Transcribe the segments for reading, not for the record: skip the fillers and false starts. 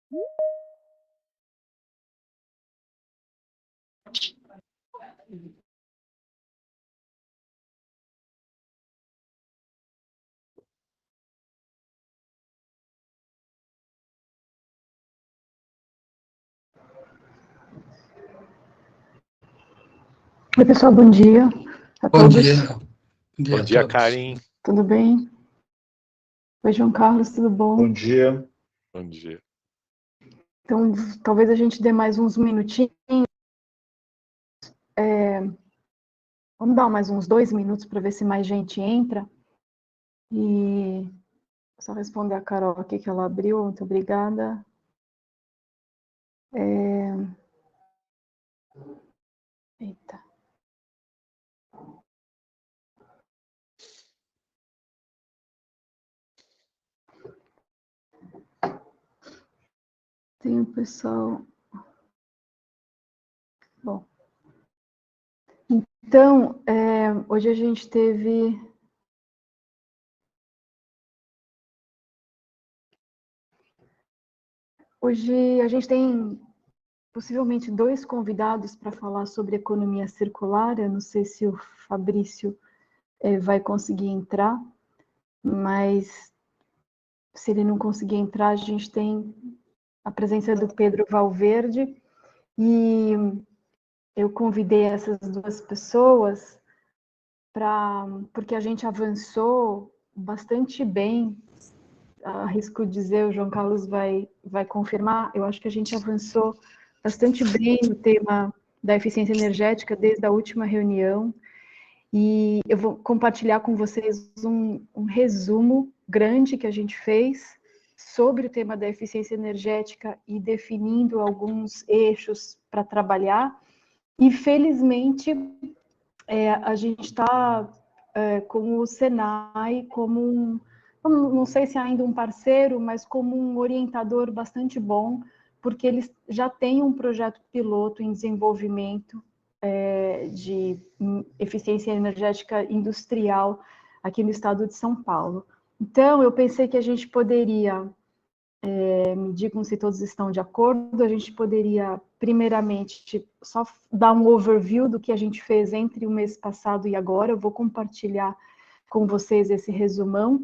Oi, pessoal, bom dia a Bom todos. dia. Bom dia, a todos. Karen. Tudo bem? Oi, João Carlos, tudo bom? Bom dia. Bom dia. Então, talvez a gente dê mais uns minutinhos. Vamos dar mais uns 2 minutos para ver se mais gente entra. E só responder a Carol aqui que ela abriu. Muito obrigada. Eita. Tem o pessoal... Bom. Então, hoje a gente teve... Hoje a gente tem possivelmente 2 convidados para falar sobre economia circular. Eu não sei se o Fabrício vai conseguir entrar, mas se ele não conseguir entrar, a gente tem a presença do Pedro Valverde, e eu convidei essas 2 pessoas porque a gente avançou bastante bem. Arrisco dizer, o João Carlos vai confirmar, eu acho que a gente avançou bastante bem no tema da eficiência energética desde a última reunião, e eu vou compartilhar com vocês um resumo grande que a gente fez sobre o tema da eficiência energética e definindo alguns eixos para trabalhar. E, felizmente, a gente está com o Senai como não sei se ainda um parceiro, mas como um orientador bastante bom, porque eles já têm um projeto piloto em desenvolvimento de eficiência energética industrial aqui no estado de São Paulo. Então, eu pensei que a gente poderia, me digam se todos estão de acordo, a gente poderia, primeiramente, só dar um overview do que a gente fez entre o mês passado e agora. Eu vou compartilhar com vocês esse resumão,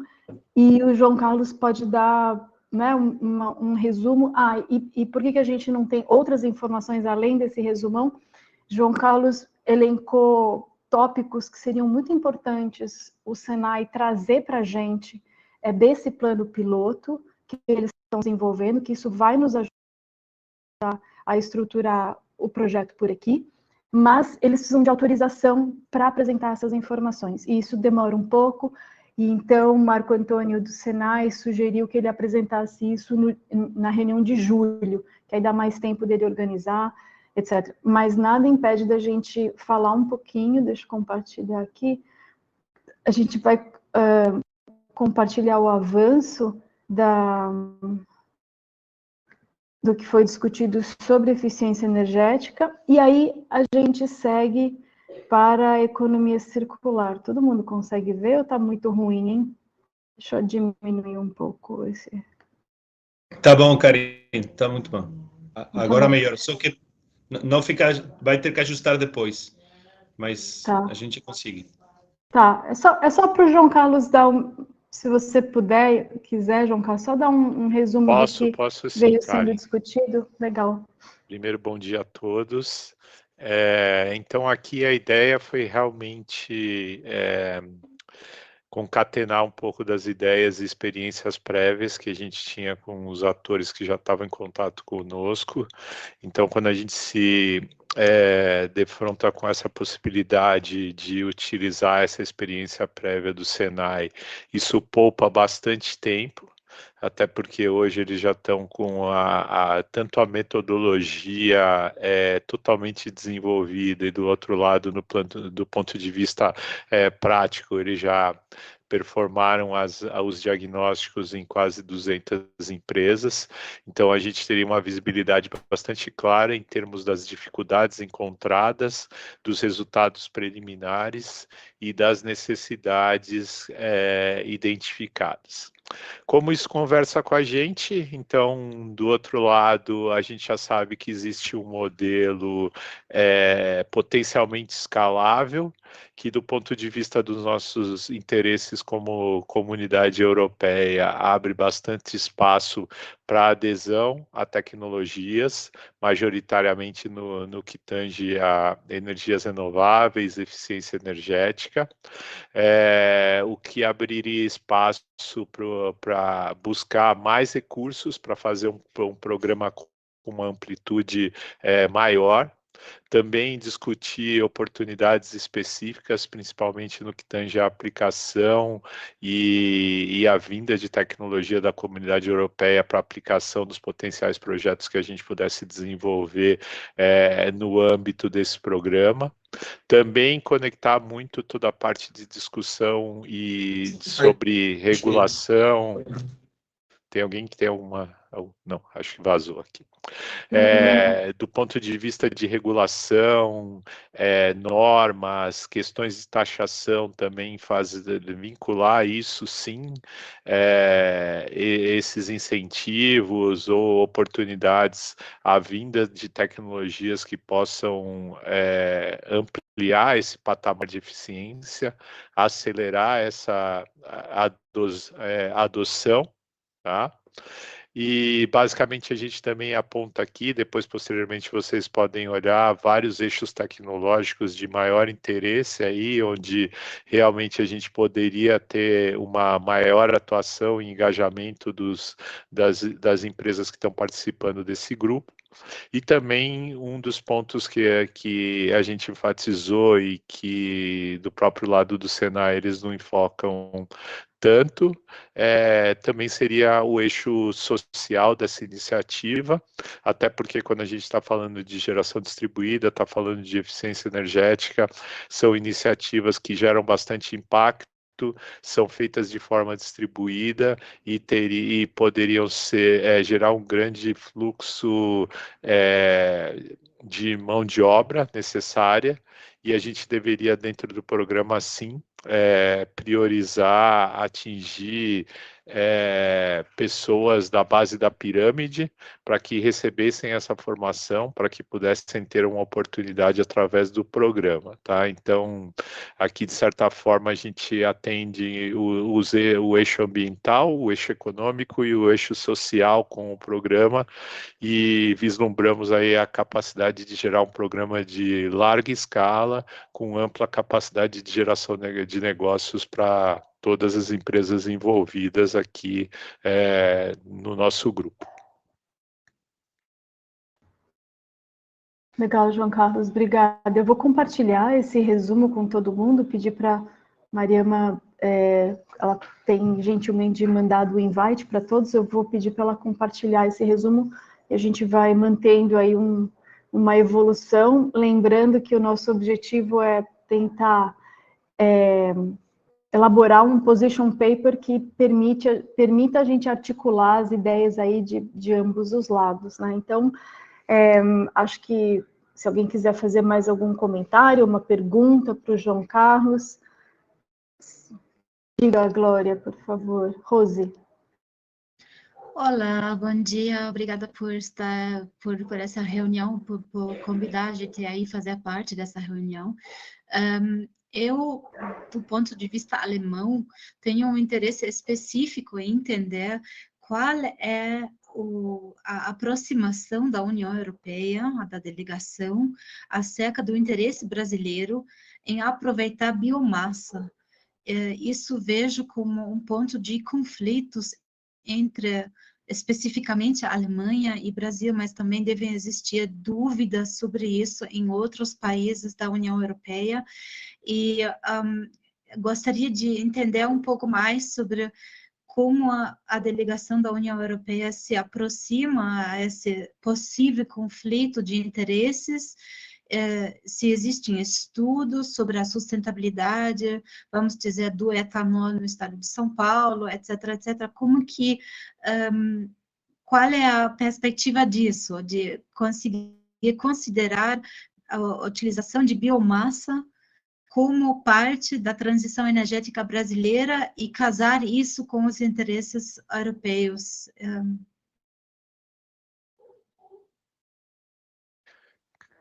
e o João Carlos pode dar, né, um resumo. E por que a gente não tem outras informações além desse resumão? João Carlos elencou tópicos que seriam muito importantes o Senai trazer para a gente desse plano piloto que eles estão desenvolvendo, que isso vai nos ajudar a estruturar o projeto por aqui, mas eles precisam de autorização para apresentar essas informações, e isso demora um pouco, e então Marco Antônio do Senai sugeriu que ele apresentasse isso na reunião de julho, que aí dá mais tempo dele organizar, etc. Mas nada impede da gente falar um pouquinho, deixa eu compartilhar aqui, a gente vai compartilhar o avanço do que foi discutido sobre eficiência energética, e aí a gente segue para a economia circular. Todo mundo consegue ver ou está muito ruim, hein? Deixa eu diminuir um pouco esse... Tá bom, Karine, tá muito bom. Agora bom. melhor, só que não fica, vai ter que ajustar depois, mas Tá. a gente consegue. Tá, é só para o João Carlos dar se você puder, quiser, João Carlos, só dar um resumo do que Posso sim, veio sendo Karen. discutido. Legal. Primeiro, bom dia a todos. Então, aqui a ideia foi realmente concatenar um pouco das ideias e experiências prévias que a gente tinha com os atores que já estavam em contato conosco. Então, quando a gente se defronta com essa possibilidade de utilizar essa experiência prévia do Senai, isso poupa bastante tempo, até porque hoje eles já estão com tanto a metodologia totalmente desenvolvida, e do outro lado, do ponto de vista prático, eles já performaram os diagnósticos em quase 200 empresas. Então, a gente teria uma visibilidade bastante clara em termos das dificuldades encontradas, dos resultados preliminares e das necessidades identificadas. Como isso conversa com a gente? Então, do outro lado, a gente já sabe que existe um modelo potencialmente escalável, que do ponto de vista dos nossos interesses como comunidade europeia, abre bastante espaço para adesão a tecnologias, majoritariamente no que tange a energias renováveis, eficiência energética, o que abriria espaço para buscar mais recursos para fazer um programa com uma amplitude maior. Também discutir oportunidades específicas, principalmente no que tange a aplicação e a vinda de tecnologia da comunidade europeia para aplicação dos potenciais projetos que a gente pudesse desenvolver no âmbito desse programa. Também conectar muito toda a parte de discussão e sobre regulação. Tem alguém que tem alguma... Não, acho que vazou aqui. Do ponto de vista de regulação, normas, questões de taxação também vincular isso sim, esses incentivos ou oportunidades à vinda de tecnologias que possam ampliar esse patamar de eficiência, acelerar essa adoção, tá? E basicamente a gente também aponta aqui, depois posteriormente vocês podem olhar vários eixos tecnológicos de maior interesse aí, onde realmente a gente poderia ter uma maior atuação e engajamento das empresas que estão participando desse grupo. E também um dos pontos que a gente enfatizou e que do próprio lado do Senai eles não enfocam tanto, também seria o eixo social dessa iniciativa, até porque quando a gente está falando de geração distribuída, está falando de eficiência energética, são iniciativas que geram bastante impacto, são feitas de forma distribuída e poderiam gerar um grande fluxo de mão de obra necessária, e a gente deveria, dentro do programa, sim, priorizar, atingir pessoas da base da pirâmide para que recebessem essa formação, para que pudessem ter uma oportunidade através do programa, tá? Então, aqui, de certa forma, a gente atende o eixo ambiental, o eixo econômico e o eixo social com o programa, e vislumbramos aí a capacidade de gerar um programa de larga escala, com ampla capacidade de geração de negócios para todas as empresas envolvidas aqui no nosso grupo. Legal, João Carlos, obrigada. Eu vou compartilhar esse resumo com todo mundo, pedir para Mariama, ela tem gentilmente mandado o invite para todos, eu vou pedir para ela compartilhar esse resumo e a gente vai mantendo aí uma evolução, lembrando que o nosso objetivo é tentar elaborar um position paper que permita a gente articular as ideias aí de ambos os lados, né? Então, acho que se alguém quiser fazer mais algum comentário, uma pergunta para o João Carlos, diga, Glória, por favor. Rose. Olá, bom dia, obrigada por estar, por essa reunião, por convidar a gente aí fazer parte dessa reunião. Eu, do ponto de vista alemão, tenho um interesse específico em entender qual é a aproximação da União Europeia, da delegação, acerca do interesse brasileiro em aproveitar biomassa. Isso vejo como um ponto de conflitos entre, especificamente, a Alemanha e Brasil, mas também devem existir dúvidas sobre isso em outros países da União Europeia, e gostaria de entender um pouco mais sobre como a delegação da União Europeia se aproxima a esse possível conflito de interesses se existem estudos sobre a sustentabilidade, vamos dizer, do etanol no estado de São Paulo, etc., etc., como que, qual é a perspectiva disso, de conseguir considerar a utilização de biomassa como parte da transição energética brasileira e casar isso com os interesses europeus?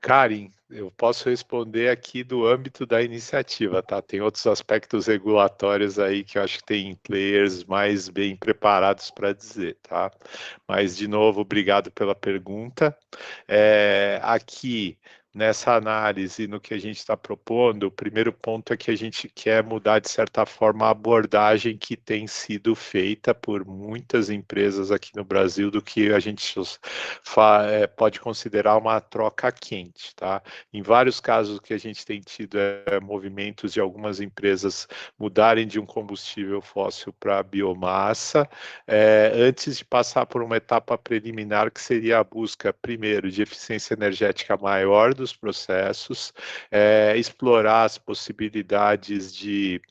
Karen, eu posso responder aqui do âmbito da iniciativa, tá? Tem outros aspectos regulatórios aí que eu acho que tem players mais bem preparados para dizer, tá? Mas, de novo, obrigado pela pergunta. Aqui, nessa análise, no que a gente está propondo, o primeiro ponto é que a gente quer mudar, de certa forma, a abordagem que tem sido feita por muitas empresas aqui no Brasil do que a gente pode considerar uma troca quente, tá? Em vários casos que a gente tem tido movimentos de algumas empresas mudarem de um combustível fóssil para biomassa, antes de passar por uma etapa preliminar que seria a busca, primeiro, de eficiência energética maior dos processos, explorar as possibilidades de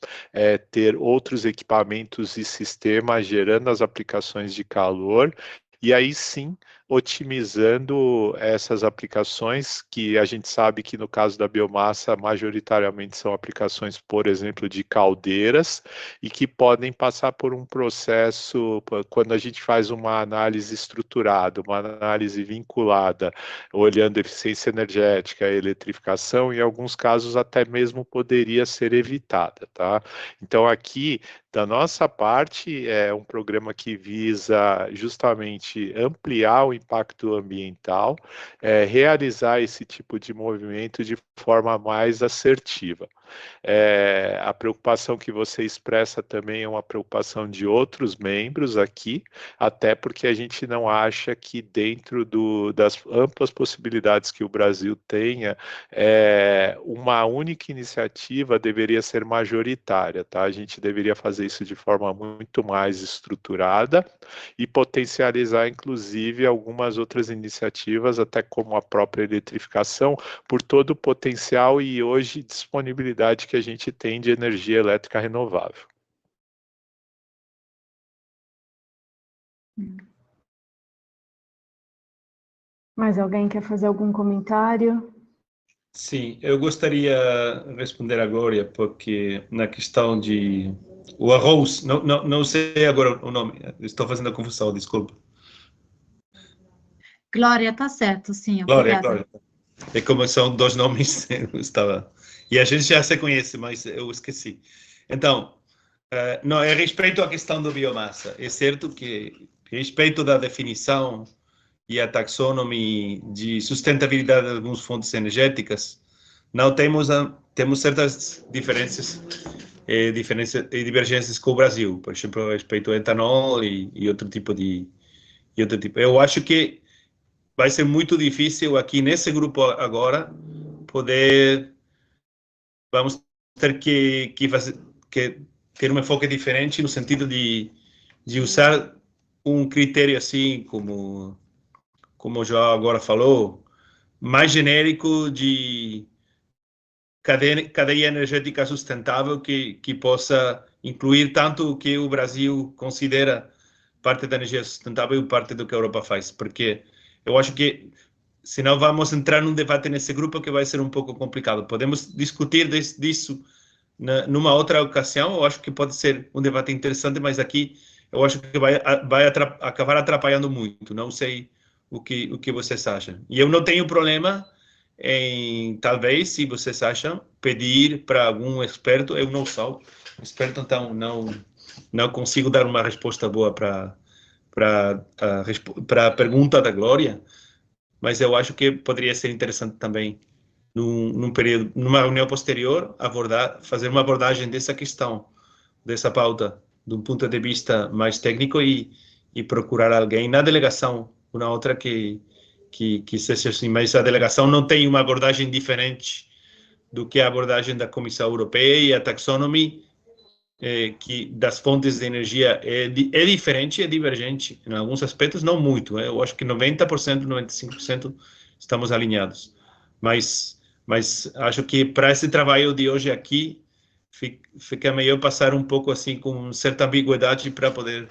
ter outros equipamentos e sistemas gerando as aplicações de calor, e aí sim otimizando essas aplicações, que a gente sabe que no caso da biomassa, majoritariamente são aplicações, por exemplo, de caldeiras, e que podem passar por um processo, quando a gente faz uma análise estruturada, uma análise vinculada, olhando eficiência energética, eletrificação, em alguns casos até mesmo poderia ser evitada, tá? Então aqui, da nossa parte, é um programa que visa justamente ampliar o impacto ambiental, realizar esse tipo de movimento de forma mais assertiva. A preocupação que você expressa também é uma preocupação de outros membros aqui, até porque a gente não acha que dentro das amplas possibilidades que o Brasil tenha, uma única iniciativa deveria ser majoritária, tá? A gente deveria fazer isso de forma muito mais estruturada e potencializar, inclusive, algumas outras iniciativas, até como a própria eletrificação, por todo o potencial e hoje disponibilidade que a gente tem de energia elétrica renovável. Mais alguém quer fazer algum comentário? Sim, eu gostaria de responder a Glória, porque na questão de o arroz, não sei agora o nome, estou fazendo a confusão, desculpa. Glória, tá certo, sim, Glória, obrigada. Glória. É como são dois nomes, eu estava... E a gente já se conhece, mas eu esqueci. Então, não, é respeito à questão da biomassa. É certo que, respeito da definição e a taxonomia de sustentabilidade de algumas fontes energéticas, não temos certas diferenças e divergências com o Brasil, por exemplo, a respeito ao etanol e outro tipo de... Eu acho que vai ser muito difícil aqui nesse grupo agora vamos ter que ter um enfoque diferente no sentido de usar um critério assim como o João agora falou, mais genérico de cadeia energética sustentável que possa incluir tanto o que o Brasil considera parte da energia sustentável e parte do que a Europa faz, porque eu acho que senão vamos entrar num debate nesse grupo que vai ser um pouco complicado. Podemos discutir disso numa outra ocasião, eu acho que pode ser um debate interessante, mas aqui eu acho que vai acabar atrapalhando muito, não sei o que vocês acham. E eu não tenho problema em, talvez, se vocês acham, pedir para algum experto, eu não sou experto, então não consigo dar uma resposta boa para a pergunta da Glória, mas eu acho que poderia ser interessante também, numa reunião posterior, fazer uma abordagem dessa questão, dessa pauta, de um ponto de vista mais técnico e procurar alguém na delegação, uma outra que seja assim, mas a delegação não tem uma abordagem diferente do que a abordagem da Comissão Europeia e a taxonomia, que das fontes de energia é diferente e é divergente, em alguns aspectos não muito, eu acho que 90%, 95% estamos alinhados, mas Mas acho que para esse trabalho de hoje aqui, fica melhor passar um pouco assim com certa ambiguidade para poder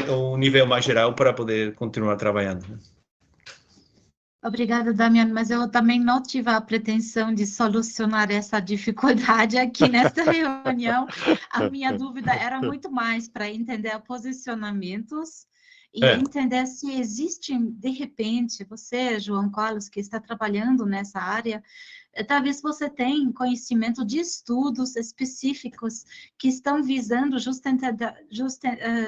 um nível mais geral para poder continuar trabalhando, né? Obrigada, Damiano, mas eu também não tive a pretensão de solucionar essa dificuldade aqui nesta reunião. A minha dúvida era muito mais para entender posicionamentos e entender se existem, de repente, você, João Carlos, que está trabalhando nessa área, talvez você tenha conhecimento de estudos específicos que estão visando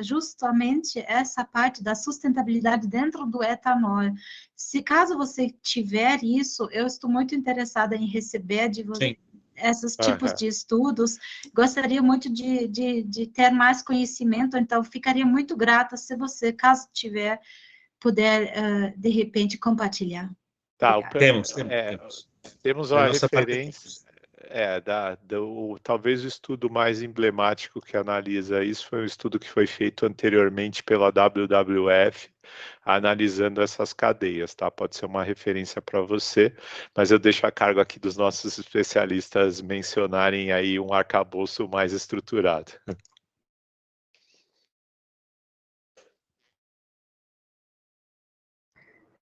justamente essa parte da sustentabilidade dentro do etanol. Se caso você tiver isso, eu estou muito interessada em receber de você esses tipos de estudos. Gostaria muito de ter mais conhecimento, então ficaria muito grata se você, caso tiver, puder, de repente, compartilhar. Tá, temos uma referência, talvez o estudo mais emblemático que analisa isso foi um estudo que foi feito anteriormente pela WWF, analisando essas cadeias, tá? Pode ser uma referência para você, mas eu deixo a cargo aqui dos nossos especialistas mencionarem aí um arcabouço mais estruturado.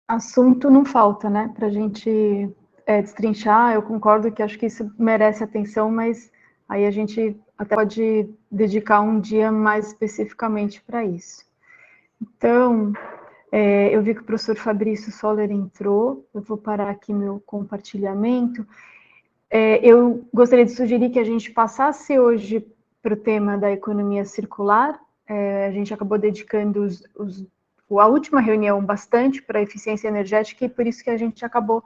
Assunto não falta, né, para a gente destrinchar. Eu concordo que acho que isso merece atenção, mas aí a gente até pode dedicar um dia mais especificamente para isso. Então, eu vi que o professor Fabrício Soller entrou, eu vou parar aqui meu compartilhamento. Eu gostaria de sugerir que a gente passasse hoje para o tema da economia circular. A gente acabou dedicando a última reunião bastante para a eficiência energética e por isso que a gente acabou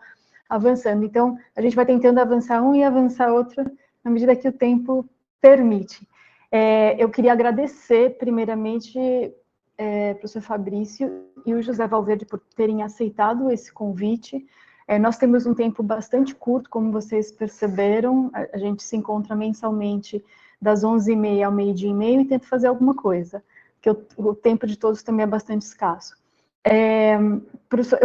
avançando. Então, a gente vai tentando avançar um e avançar outro na medida que o tempo permite. Eu queria agradecer, primeiramente, professor Fabrício e o José Valverde por terem aceitado esse convite. Nós temos um tempo bastante curto, como vocês perceberam, a gente se encontra mensalmente das 11h30 ao 12h30 e tenta fazer alguma coisa, porque o tempo de todos também é bastante escasso. Professor,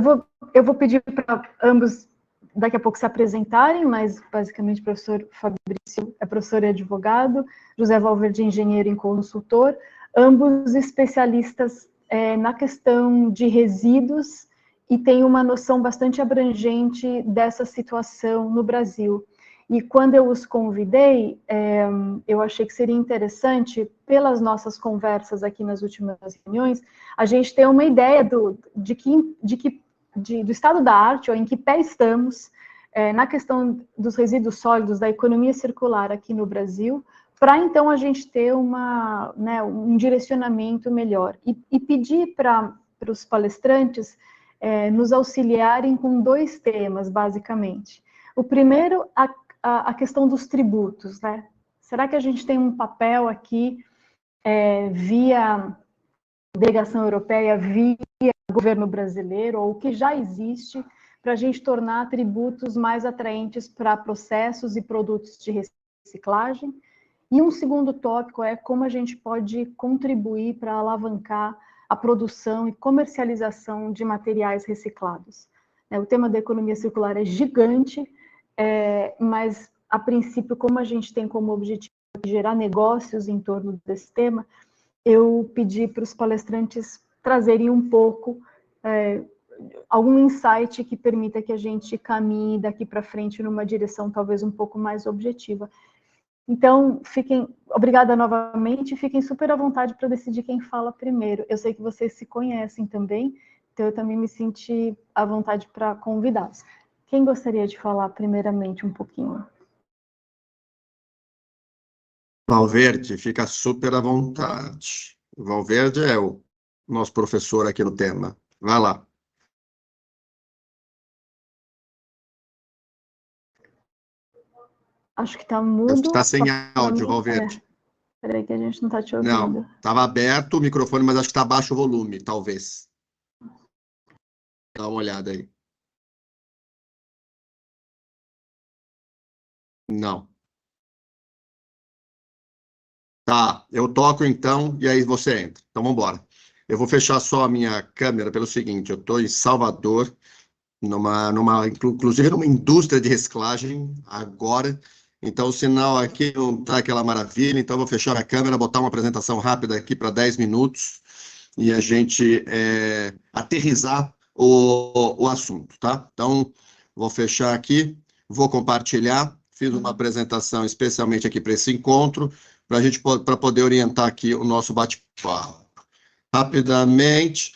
eu vou pedir para ambos daqui a pouco se apresentarem, mas basicamente o professor Fabrício é professor e advogado, José Valverde é engenheiro e consultor, ambos especialistas na questão de resíduos e tem uma noção bastante abrangente dessa situação no Brasil. E quando eu os convidei, eu achei que seria interessante, pelas nossas conversas aqui nas últimas reuniões, a gente ter uma ideia do estado da arte, ou em que pé estamos, na questão dos resíduos sólidos, da economia circular aqui no Brasil, para então a gente ter um direcionamento melhor. E pedir para os palestrantes nos auxiliarem com 2 temas, basicamente. O primeiro, a questão dos tributos, né? Será que a gente tem um papel aqui, via delegação europeia, via governo brasileiro, ou o que já existe, para a gente tornar tributos mais atraentes para processos e produtos de reciclagem? E um segundo tópico é como a gente pode contribuir para alavancar a produção e comercialização de materiais reciclados. O tema da economia circular é gigante, mas, a princípio, como a gente tem como objetivo gerar negócios em torno desse tema, eu pedi para os palestrantes trazerem um pouco, algum insight que permita que a gente caminhe daqui para frente numa direção talvez um pouco mais objetiva. Então, obrigada novamente, fiquem super à vontade para decidir quem fala primeiro. Eu sei que vocês se conhecem também, então eu também me senti à vontade para convidá-los. Quem gostaria de falar primeiramente um pouquinho? Valverde, fica super à vontade. O Valverde é o nosso professor aqui no tema. Vai lá. Acho que está mudo. Acho que está sem áudio, Valverde. Espera aí que a gente não está te ouvindo. Não, estava aberto o microfone, mas acho que está baixo o volume, talvez. Dá uma olhada aí. Não. Tá, eu toco então e aí você entra. Então vamos embora. Eu vou fechar só a minha câmera pelo seguinte, eu estou em Salvador inclusive numa indústria de reciclagem agora. Então, o sinal aqui não está aquela maravilha, então vou fechar a câmera, botar uma apresentação rápida aqui para 10 minutos e a gente aterrissar o assunto, tá? Então, vou fechar aqui, vou compartilhar, fiz uma apresentação especialmente aqui para esse encontro, para poder orientar aqui o nosso bate-papo. Rapidamente,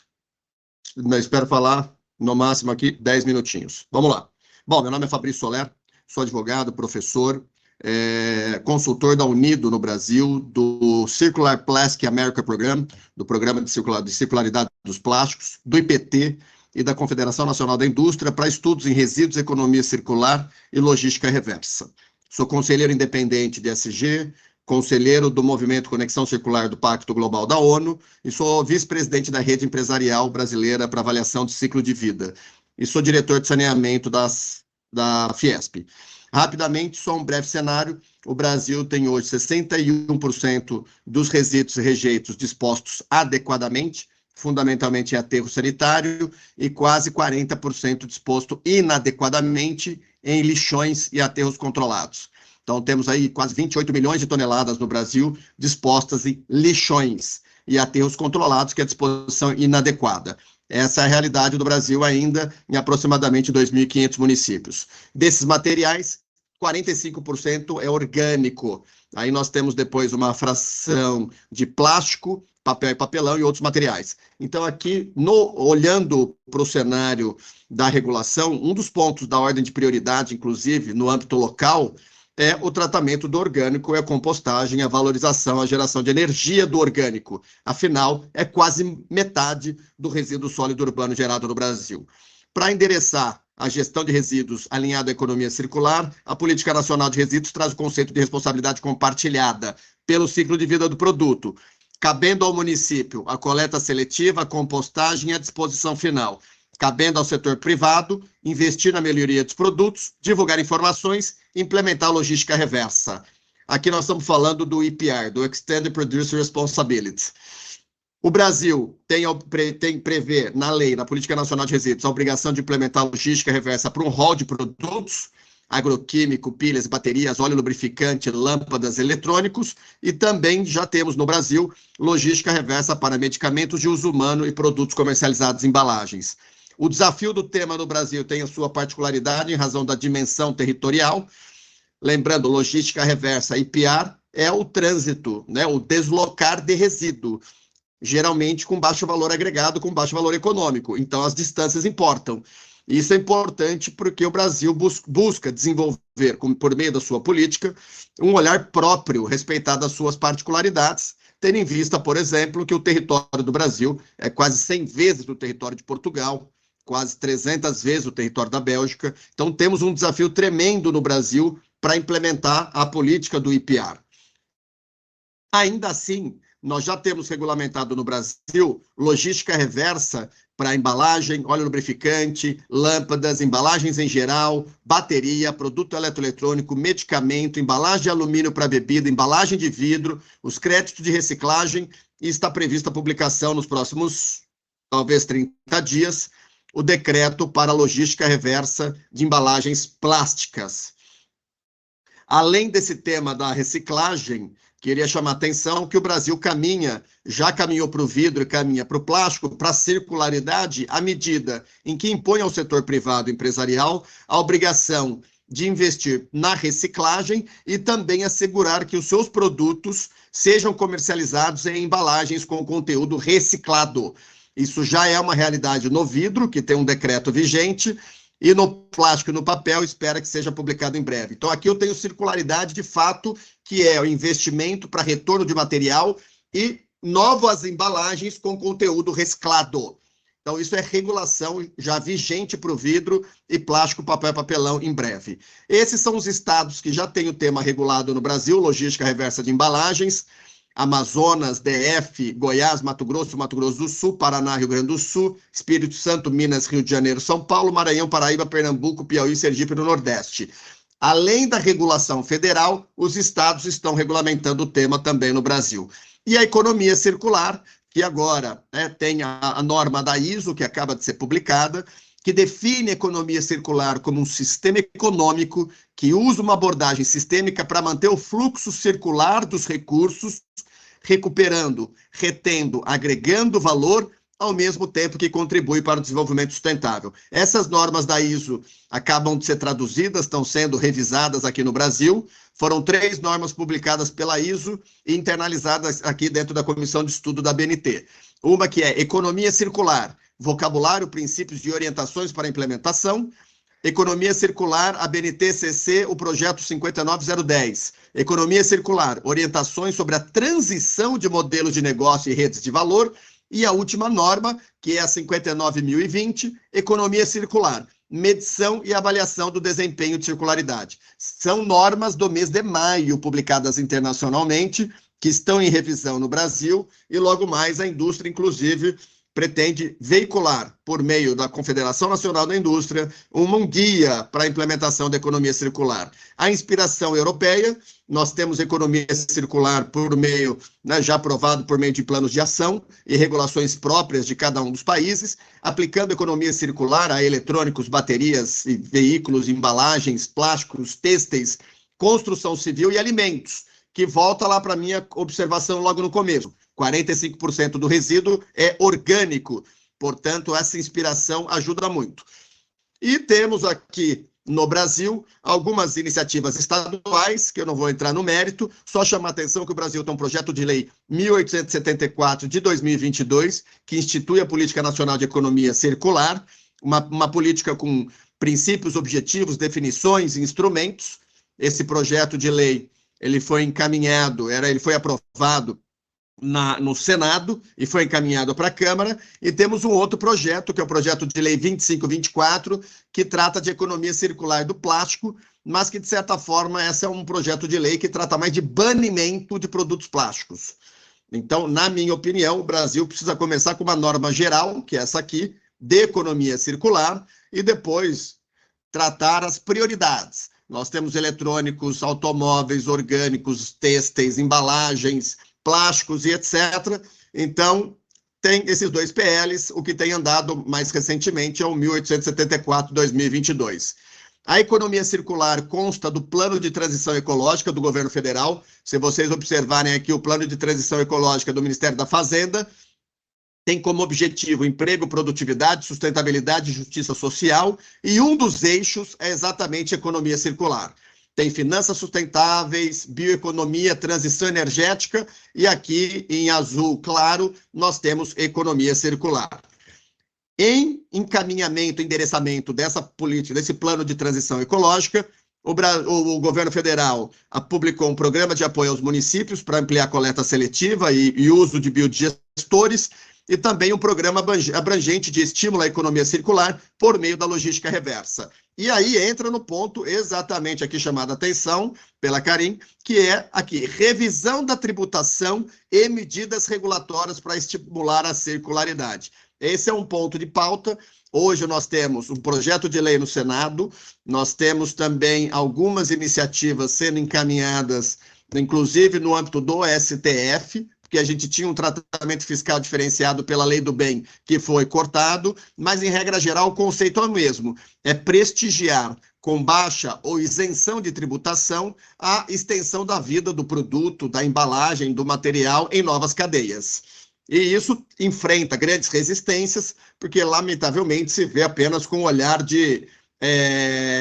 espero falar no máximo aqui 10 minutinhos. Vamos lá. Bom, meu nome é Fabrício Soler, sou advogado, professor, consultor da Unido no Brasil, do Circular Plastic America Program, do Programa de Circularidade dos Plásticos, do IPT e da Confederação Nacional da Indústria para estudos em resíduos, economia circular e logística reversa. Sou conselheiro independente de ESG, conselheiro do Movimento Conexão Circular do Pacto Global da ONU e sou vice-presidente da Rede Empresarial Brasileira para Avaliação de Ciclo de Vida e sou diretor de saneamento da Fiesp. Rapidamente, só um breve cenário, o Brasil tem hoje 61% dos resíduos e rejeitos dispostos adequadamente, fundamentalmente em aterro sanitário, e quase 40% disposto inadequadamente em lixões e aterros controlados. Então, temos aí quase 28 milhões de toneladas no Brasil dispostas em lixões e aterros controlados, que é a disposição inadequada. Essa é a realidade do Brasil ainda em aproximadamente 2.500 municípios. Desses materiais, 45% é orgânico. Aí nós temos depois uma fração de plástico, papel e papelão e outros materiais. Então, aqui, olhando para o cenário da regulação, um dos pontos da ordem de prioridade, inclusive, no âmbito local, é o tratamento do orgânico, é a compostagem, a valorização, a geração de energia do orgânico. Afinal, é quase metade do resíduo sólido urbano gerado no Brasil. Para endereçar a gestão de resíduos alinhada à economia circular, a Política Nacional de Resíduos traz o conceito de responsabilidade compartilhada pelo ciclo de vida do produto, cabendo ao município a coleta seletiva, a compostagem e a disposição final. Cabendo ao setor privado investir na melhoria dos produtos, divulgar informações e implementar a logística reversa. Aqui nós estamos falando do EPR, do Extended Producer Responsibility. O Brasil prevê na lei, na Política Nacional de Resíduos, a obrigação de implementar a logística reversa para um rol de produtos, agroquímico, pilhas, baterias, óleo lubrificante, lâmpadas, eletrônicos, e também já temos no Brasil logística reversa para medicamentos de uso humano e produtos comercializados em embalagens. O desafio do tema no Brasil tem a sua particularidade em razão da dimensão territorial. Lembrando, logística reversa, IPR, é o trânsito, né, o deslocar de resíduo, geralmente com baixo valor agregado, com baixo valor econômico. Então, as distâncias importam. Isso é importante porque o Brasil busca desenvolver, por meio da sua política, um olhar próprio, respeitado as suas particularidades, tendo em vista, por exemplo, que o território do Brasil é quase 100 vezes o território de Portugal, quase 300 vezes o território da Bélgica. Então, temos um desafio tremendo no Brasil para implementar a política do IPR. Ainda assim, nós já temos regulamentado no Brasil logística reversa para embalagem, óleo lubrificante, lâmpadas, embalagens em geral, bateria, produto eletroeletrônico, medicamento, embalagem de alumínio para bebida, embalagem de vidro, os créditos de reciclagem, e está prevista a publicação nos próximos, talvez 30 dias, o decreto para a logística reversa de embalagens plásticas. Além desse tema da reciclagem, queria chamar a atenção que o Brasil já caminhou para o vidro e caminha para o plástico, para a circularidade, à medida em que impõe ao setor privado empresarial a obrigação de investir na reciclagem e também assegurar que os seus produtos sejam comercializados em embalagens com conteúdo reciclado. Isso já é uma realidade no vidro, que tem um decreto vigente, e no plástico e no papel, espera que seja publicado em breve. Então, aqui eu tenho circularidade, de fato, que é o investimento para retorno de material e novas embalagens com conteúdo reciclado. Então, isso é regulação já vigente para o vidro e plástico, papel e papelão em breve. Esses são os estados que já têm o tema regulado no Brasil, logística reversa de embalagens: Amazonas, DF, Goiás, Mato Grosso do Sul, Paraná, Rio Grande do Sul, Espírito Santo, Minas, Rio de Janeiro, São Paulo, Maranhão, Paraíba, Pernambuco, Piauí, Sergipe no Nordeste. Além da regulação federal, os estados estão regulamentando o tema também no Brasil. E a economia circular que agora tem a norma da ISO, que acaba de ser publicada, que define a economia circular como um sistema econômico que usa uma abordagem sistêmica para manter o fluxo circular dos recursos, recuperando, retendo, agregando valor, ao mesmo tempo que contribui para o desenvolvimento sustentável. Essas normas da ISO acabam de ser traduzidas, estão sendo revisadas aqui no Brasil. Foram 3 normas publicadas pela ISO e internalizadas aqui dentro da Comissão de Estudo da BNT. Uma que é Economia Circular, Vocabulário, Princípios e Orientações para a Implementação. Economia Circular, a BNT-CC, o projeto 59010. Economia Circular, Orientações sobre a transição de modelos de negócio e redes de valor. E a última norma, que é a 59.020, Economia Circular, Medição e Avaliação do Desempenho de Circularidade. São normas do mês de maio, publicadas internacionalmente, que estão em revisão no Brasil, e logo mais a indústria, inclusive, pretende veicular, por meio da Confederação Nacional da Indústria, um guia para a implementação da economia circular. A inspiração europeia, nós temos economia circular por meio, já aprovado por meio de planos de ação e regulações próprias de cada um dos países, aplicando economia circular a eletrônicos, baterias, veículos, embalagens, plásticos, têxteis, construção civil e alimentos, que volta lá para a minha observação logo no começo. 45% do resíduo é orgânico, portanto, essa inspiração ajuda muito. E temos aqui no Brasil algumas iniciativas estaduais, que eu não vou entrar no mérito, só chamar a atenção que o Brasil tem um projeto de lei 1874 de 2022, que institui a Política Nacional de Economia Circular, uma política com princípios, objetivos, definições, instrumentos. Esse projeto de lei ele foi encaminhado, ele foi aprovado no Senado e foi encaminhado para a Câmara, e temos um outro projeto, que é o projeto de lei 2524, que trata de economia circular do plástico, mas que, de certa forma, esse é um projeto de lei que trata mais de banimento de produtos plásticos. Então, na minha opinião, o Brasil precisa começar com uma norma geral, que é essa aqui, de economia circular, e depois tratar as prioridades. Nós temos eletrônicos, automóveis, orgânicos, têxteis, embalagens, plásticos e etc. Então, tem esses 2 PLs, o que tem andado mais recentemente é o 1874-2022. A economia circular consta do Plano de Transição Ecológica do Governo Federal. Se vocês observarem aqui o Plano de Transição Ecológica do Ministério da Fazenda, tem como objetivo emprego, produtividade, sustentabilidade e justiça social, e um dos eixos é exatamente a economia circular. Tem finanças sustentáveis, bioeconomia, transição energética, e aqui em azul claro nós temos economia circular. Em encaminhamento, endereçamento dessa política, desse plano de transição ecológica, o governo federal publicou um programa de apoio aos municípios para ampliar a coleta seletiva e uso de biodigestores, e também um programa abrangente de estímulo à economia circular por meio da logística reversa. E aí entra no ponto exatamente aqui chamado a atenção pela Karim, que é aqui, revisão da tributação e medidas regulatórias para estimular a circularidade. Esse é um ponto de pauta. Hoje nós temos um projeto de lei no Senado, nós temos também algumas iniciativas sendo encaminhadas, inclusive no âmbito do STF, porque a gente tinha um tratamento fiscal diferenciado pela Lei do Bem, que foi cortado, mas, em regra geral, o conceito é o mesmo, é prestigiar com baixa ou isenção de tributação a extensão da vida do produto, da embalagem, do material em novas cadeias. E isso enfrenta grandes resistências, porque, lamentavelmente, se vê apenas com o olhar de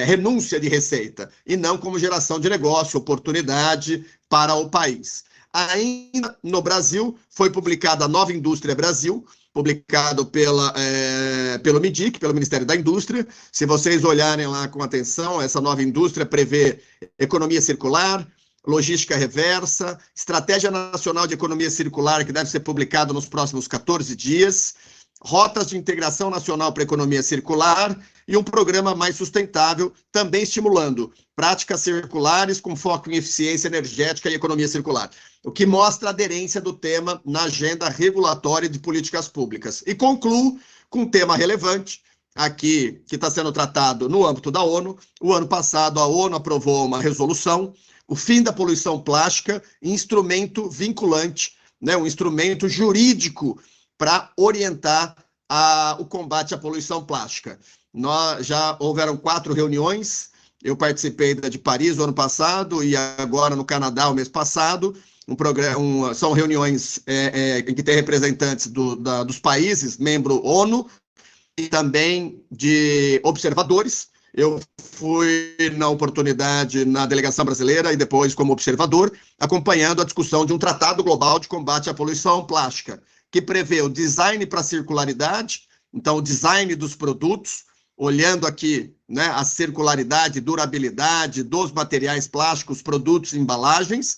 renúncia de receita, e não como geração de negócio, oportunidade para o país. Ainda no Brasil, foi publicada a Nova Indústria Brasil, publicado pelo MIDIC, pelo Ministério da Indústria. Se vocês olharem lá com atenção, essa nova indústria prevê economia circular, logística reversa, estratégia nacional de economia circular, que deve ser publicada nos próximos 14 dias, rotas de integração nacional para a economia circular e um programa mais sustentável, também estimulando práticas circulares com foco em eficiência energética e economia circular, o que mostra a aderência do tema na agenda regulatória de políticas públicas. E concluo com um tema relevante, aqui, que está sendo tratado no âmbito da ONU. O ano passado, a ONU aprovou uma resolução, o fim da poluição plástica, instrumento vinculante né, um instrumento jurídico para orientar o combate à poluição plástica. Já houveram 4 reuniões, eu participei da de Paris o ano passado e agora no Canadá o mês passado. São reuniões em que tem representantes dos países, membro ONU, e também de observadores. Eu fui, na oportunidade, na delegação brasileira e depois como observador, acompanhando a discussão de um tratado global de combate à poluição plástica, que prevê o design para a circularidade, então o design dos produtos, olhando aqui, né, a circularidade, durabilidade dos materiais plásticos, produtos e embalagens,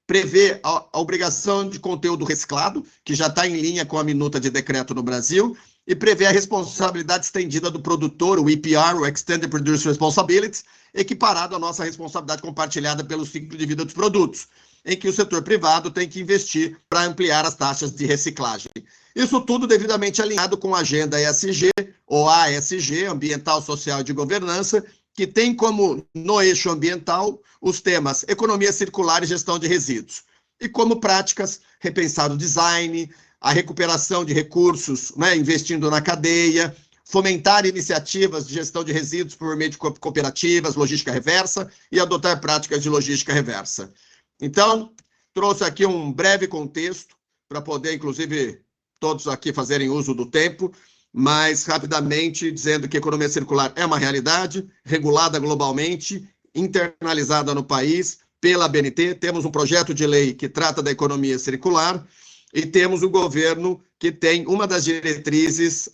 prevê a obrigação de conteúdo reciclado, que já está em linha com a minuta de decreto no Brasil, e prevê a responsabilidade estendida do produtor, o EPR, o Extended Producer Responsibility, equiparado à nossa responsabilidade compartilhada pelo ciclo de vida dos produtos, em que o setor privado tem que investir para ampliar as taxas de reciclagem. Isso tudo devidamente alinhado com a agenda ESG, ou ASG, Ambiental, Social e de Governança, que tem como, no eixo ambiental, os temas economia circular e gestão de resíduos. E como práticas, repensar o design, a recuperação de recursos, né, investindo na cadeia, fomentar iniciativas de gestão de resíduos por meio de cooperativas, logística reversa e adotar práticas de logística reversa. Então, trouxe aqui um breve contexto para poder, inclusive, todos aqui fazerem uso do tempo, mas rapidamente dizendo que a economia circular é uma realidade, regulada globalmente, internalizada no país pela ABNT. Temos um projeto de lei que trata da economia circular e temos o governo que tem uma das diretrizes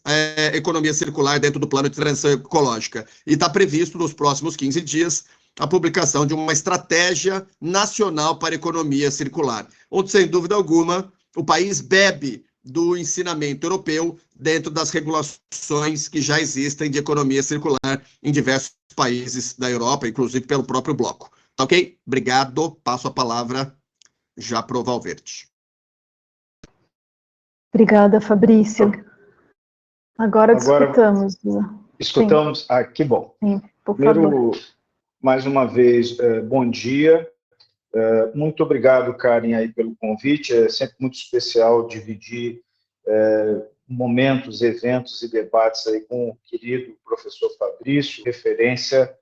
economia circular dentro do plano de transição ecológica. E está previsto nos próximos 15 dias a publicação de uma estratégia nacional para a economia circular, onde, sem dúvida alguma, o país bebe do ensinamento europeu dentro das regulações que já existem de economia circular em diversos países da Europa, inclusive pelo próprio bloco. Tá ok? Obrigado. Passo a palavra já para o Valverde. Obrigada, Fabrício. Agora escutamos. Escutamos? Sim. Ah, que bom. Sim, por Primeiro, favor. Mais uma vez, bom dia. Muito obrigado, Karen, aí pelo convite. É sempre muito especial dividir momentos, eventos e debates aí com o querido professor Fabrício, referência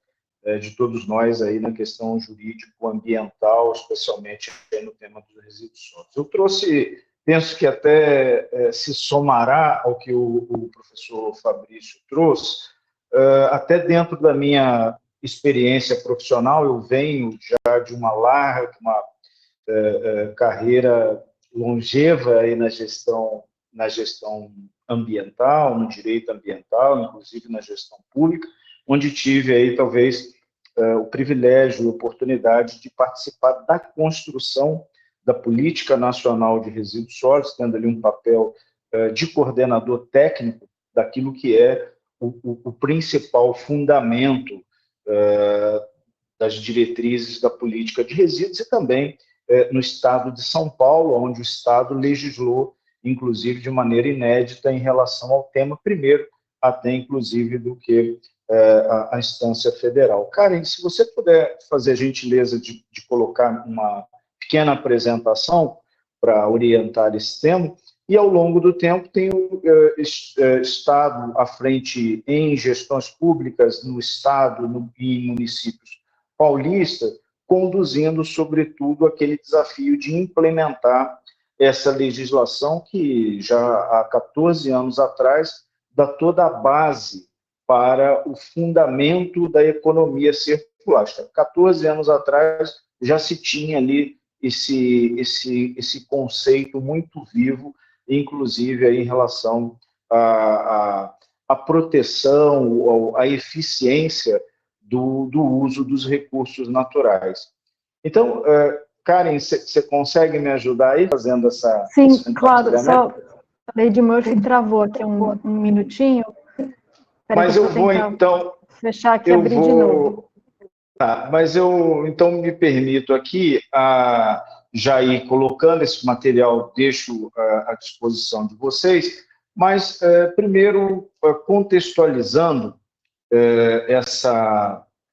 de todos nós aí na questão jurídico-ambiental, especialmente no tema dos resíduos sólidos. Eu trouxe, penso que até se somará ao que o professor Fabrício trouxe, até dentro da minha experiência profissional. Eu venho já de uma larga, carreira longeva aí na gestão ambiental, no direito ambiental, inclusive na gestão pública, onde tive aí talvez o privilégio e oportunidade de participar da construção da Política Nacional de Resíduos Sólidos, tendo ali um papel de coordenador técnico daquilo que é o principal fundamento das diretrizes da política de resíduos, e também no estado de São Paulo, onde o estado legislou, inclusive de maneira inédita em relação ao tema, primeiro até inclusive do que a instância federal. Karen, se você puder fazer a gentileza de colocar uma pequena apresentação para orientar esse tema. E, ao longo do tempo, tenho estado à frente em gestões públicas no Estado e em municípios paulistas, conduzindo, sobretudo, aquele desafio de implementar essa legislação que, já há 14 anos atrás, dá toda a base para o fundamento da economia circular. 14 anos atrás, já se tinha ali esse conceito muito vivo, inclusive aí em relação à proteção, à eficiência do uso dos recursos naturais. Então, Karen, você consegue me ajudar aí fazendo essa... Sim, claro, só a Lady Murphy travou aqui um minutinho. Mas eu vou, então... Fechar aqui e abrir de novo. Tá, mas eu, então, me permito aqui já ir colocando esse material, deixo à disposição de vocês, mas, primeiro, contextualizando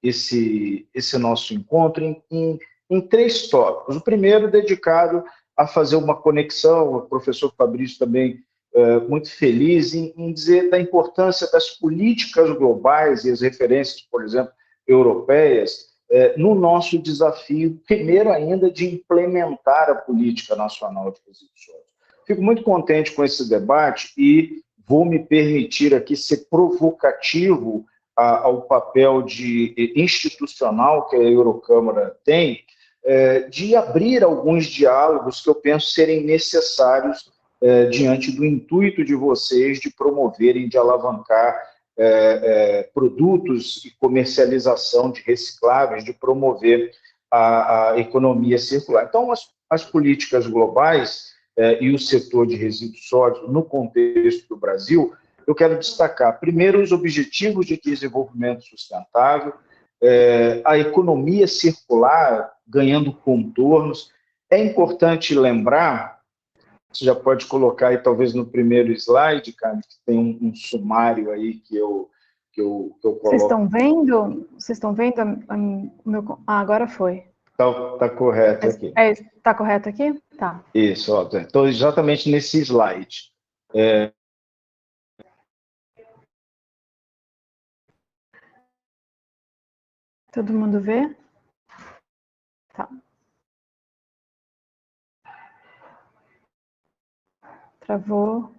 esse nosso encontro em 3 tópicos. O primeiro dedicado a fazer uma conexão, o professor Fabrício também muito feliz em dizer da importância das políticas globais e as referências, por exemplo, europeias, no nosso desafio, primeiro ainda, de implementar a política nacional de resíduos sólidos. Fico muito contente com esse debate e vou me permitir aqui ser provocativo ao papel institucional que a Eurocâmara tem, de abrir alguns diálogos que eu penso serem necessários diante do intuito de vocês de promoverem, de alavancar produtos e comercialização de recicláveis, de promover a economia circular. Então, as políticas globais e o setor de resíduos sólidos, no contexto do Brasil, eu quero destacar, primeiro, os Objetivos de Desenvolvimento Sustentável, a economia circular ganhando contornos. É importante lembrar, você já pode colocar aí, talvez, no primeiro slide, cara, que tem um sumário aí que eu coloco. Vocês estão vendo? Vocês estão vendo? Agora foi. Tá correto aqui. Está correto aqui? Tá. Isso, ó, estou exatamente nesse slide. Todo mundo vê? Tá. Travou.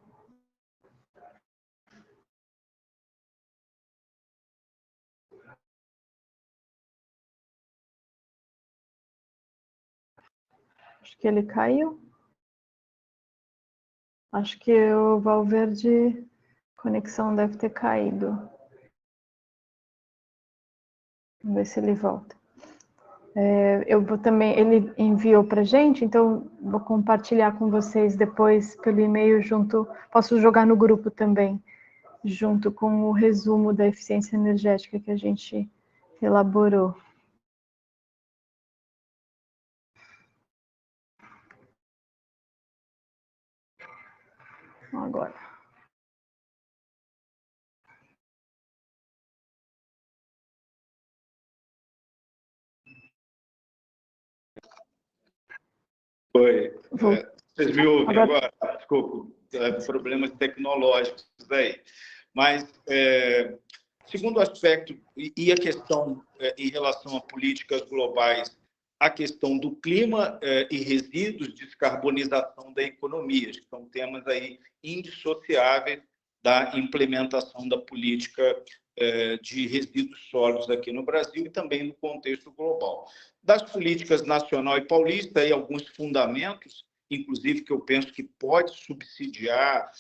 Acho que ele caiu. Acho que o Valverde, conexão deve ter caído. Vamos ver se ele volta. Eu vou também, ele enviou para a gente, então vou compartilhar com vocês depois pelo e-mail junto, posso jogar no grupo também, junto com o resumo da eficiência energética que a gente elaborou. Agora. Oi. Vocês me ouvem agora? Desculpa, problemas tecnológicos aí. Mas, segundo aspecto, e a questão em relação a políticas globais, a questão do clima e resíduos, descarbonização da economia, que são temas aí indissociáveis da implementação da política de resíduos sólidos aqui no Brasil e também no contexto global. Das políticas nacional e paulista, e alguns fundamentos, inclusive, que eu penso que pode subsidiar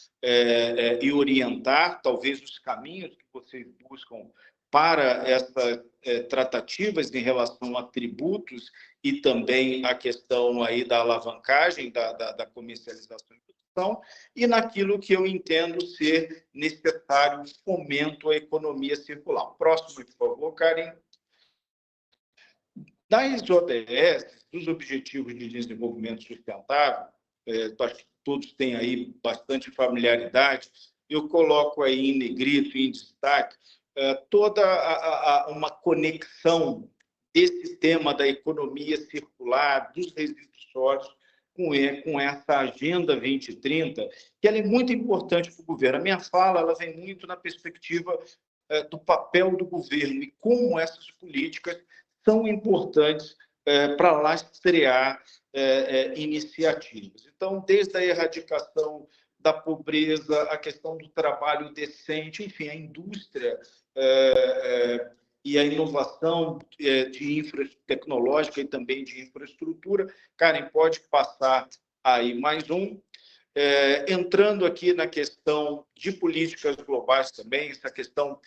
e orientar, talvez, os caminhos que vocês buscam para essas tratativas em relação a tributos e também a questão aí da alavancagem, da comercialização e produção, e naquilo que eu entendo ser necessário fomento à economia circular. Próximo, por favor, Karen. Das ODS, dos Objetivos de Desenvolvimento Sustentável, acho que todos têm aí bastante familiaridade, eu coloco aí em negrito, em destaque, toda uma conexão desse tema da economia circular, dos resíduos sólidos, com essa Agenda 2030, que ela é muito importante para o governo. A minha fala ela vem muito na perspectiva do papel do governo e como essas políticas são importantes para lastrear iniciativas. Então, desde a erradicação da pobreza, a questão do trabalho decente, enfim, a indústria e a inovação tecnológica e também de infraestrutura. Karen, pode passar aí mais um. Entrando aqui na questão de políticas globais também, essa questão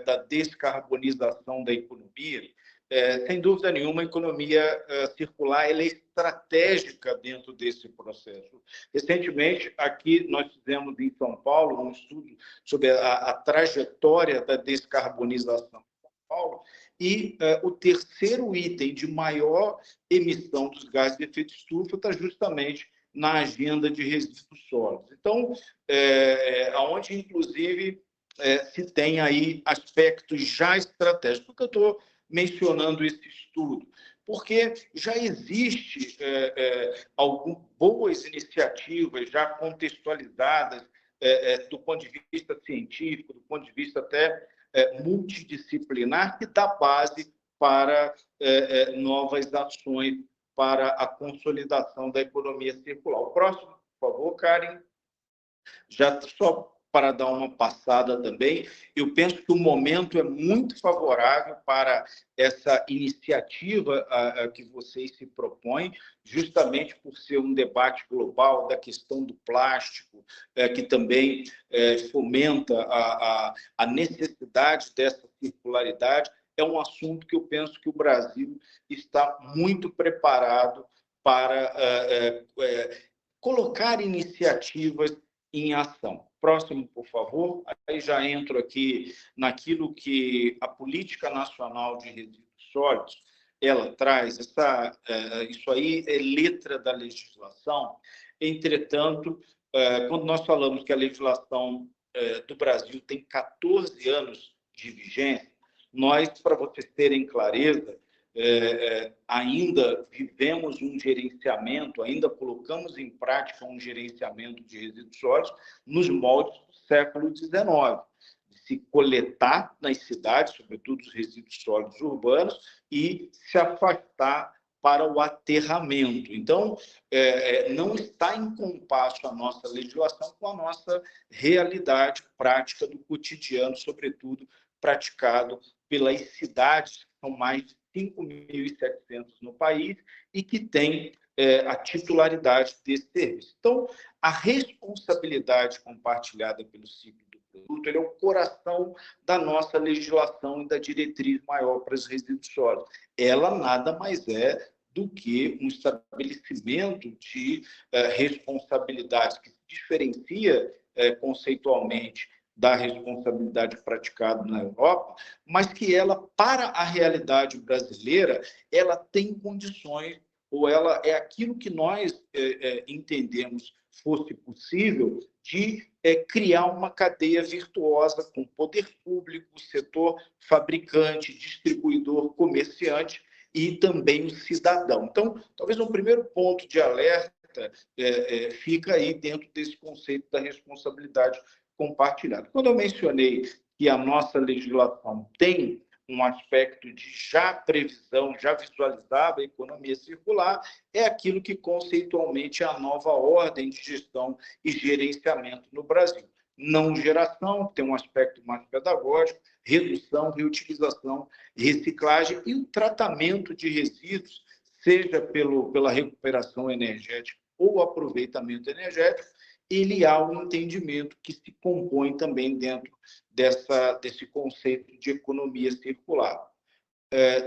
da descarbonização da economia, sem dúvida nenhuma, a economia circular ela é estratégica dentro desse processo. Recentemente, aqui nós fizemos em São Paulo um estudo sobre a trajetória da descarbonização de São Paulo e o terceiro item de maior emissão dos gases de efeito estufa está justamente na agenda de resíduos sólidos. Então, onde, inclusive, se tem aí aspectos já estratégicos, porque eu estou mencionando esse estudo, porque já existe algumas boas iniciativas já contextualizadas do ponto de vista científico, do ponto de vista até multidisciplinar, que dá base para novas ações para a consolidação da economia circular. O próximo, por favor, Karen. Já só para dar uma passada também, eu penso que o momento é muito favorável para essa iniciativa que vocês se propõem, justamente por ser um debate global da questão do plástico, que também fomenta a necessidade dessa circularidade. É um assunto que eu penso que o Brasil está muito preparado para colocar iniciativas em ação. Próximo, por favor. Aí já entro aqui naquilo que a Política Nacional de Resíduos Sólidos ela traz. Isso aí é letra da legislação. Entretanto, quando nós falamos que a legislação do Brasil tem 14 anos de vigência, nós, para vocês terem clareza, ainda vivemos um gerenciamento, ainda colocamos em prática um gerenciamento de resíduos sólidos nos moldes do século XIX, de se coletar nas cidades, sobretudo os resíduos sólidos urbanos, e se afastar para o aterramento. Então, não está em compasso a nossa legislação com a nossa realidade prática do cotidiano, sobretudo praticado pelas cidades, que são mais de 5.700 no país, e que tem a titularidade desse serviço. Então, a responsabilidade compartilhada pelo ciclo do produto ele é o coração da nossa legislação e da diretriz maior para os resíduos sólidos. Ela nada mais é do que um estabelecimento de responsabilidades que se diferencia conceitualmente da responsabilidade praticada na Europa, mas que ela, para a realidade brasileira, ela tem condições, ou ela é aquilo que nós entendemos fosse possível, de criar uma cadeia virtuosa com poder público, setor fabricante, distribuidor, comerciante e também o cidadão. Então, talvez um primeiro ponto de alerta fica aí dentro desse conceito da responsabilidade compartilhado. Quando eu mencionei que a nossa legislação tem um aspecto de já previsão, já visualizada a economia circular, é aquilo que conceitualmente é a nova ordem de gestão e gerenciamento no Brasil. Não geração, que tem um aspecto mais pedagógico, redução, reutilização, reciclagem e o tratamento de resíduos, seja pela recuperação energética ou aproveitamento energético, ele há um entendimento que se compõe também dentro desse conceito de economia circular.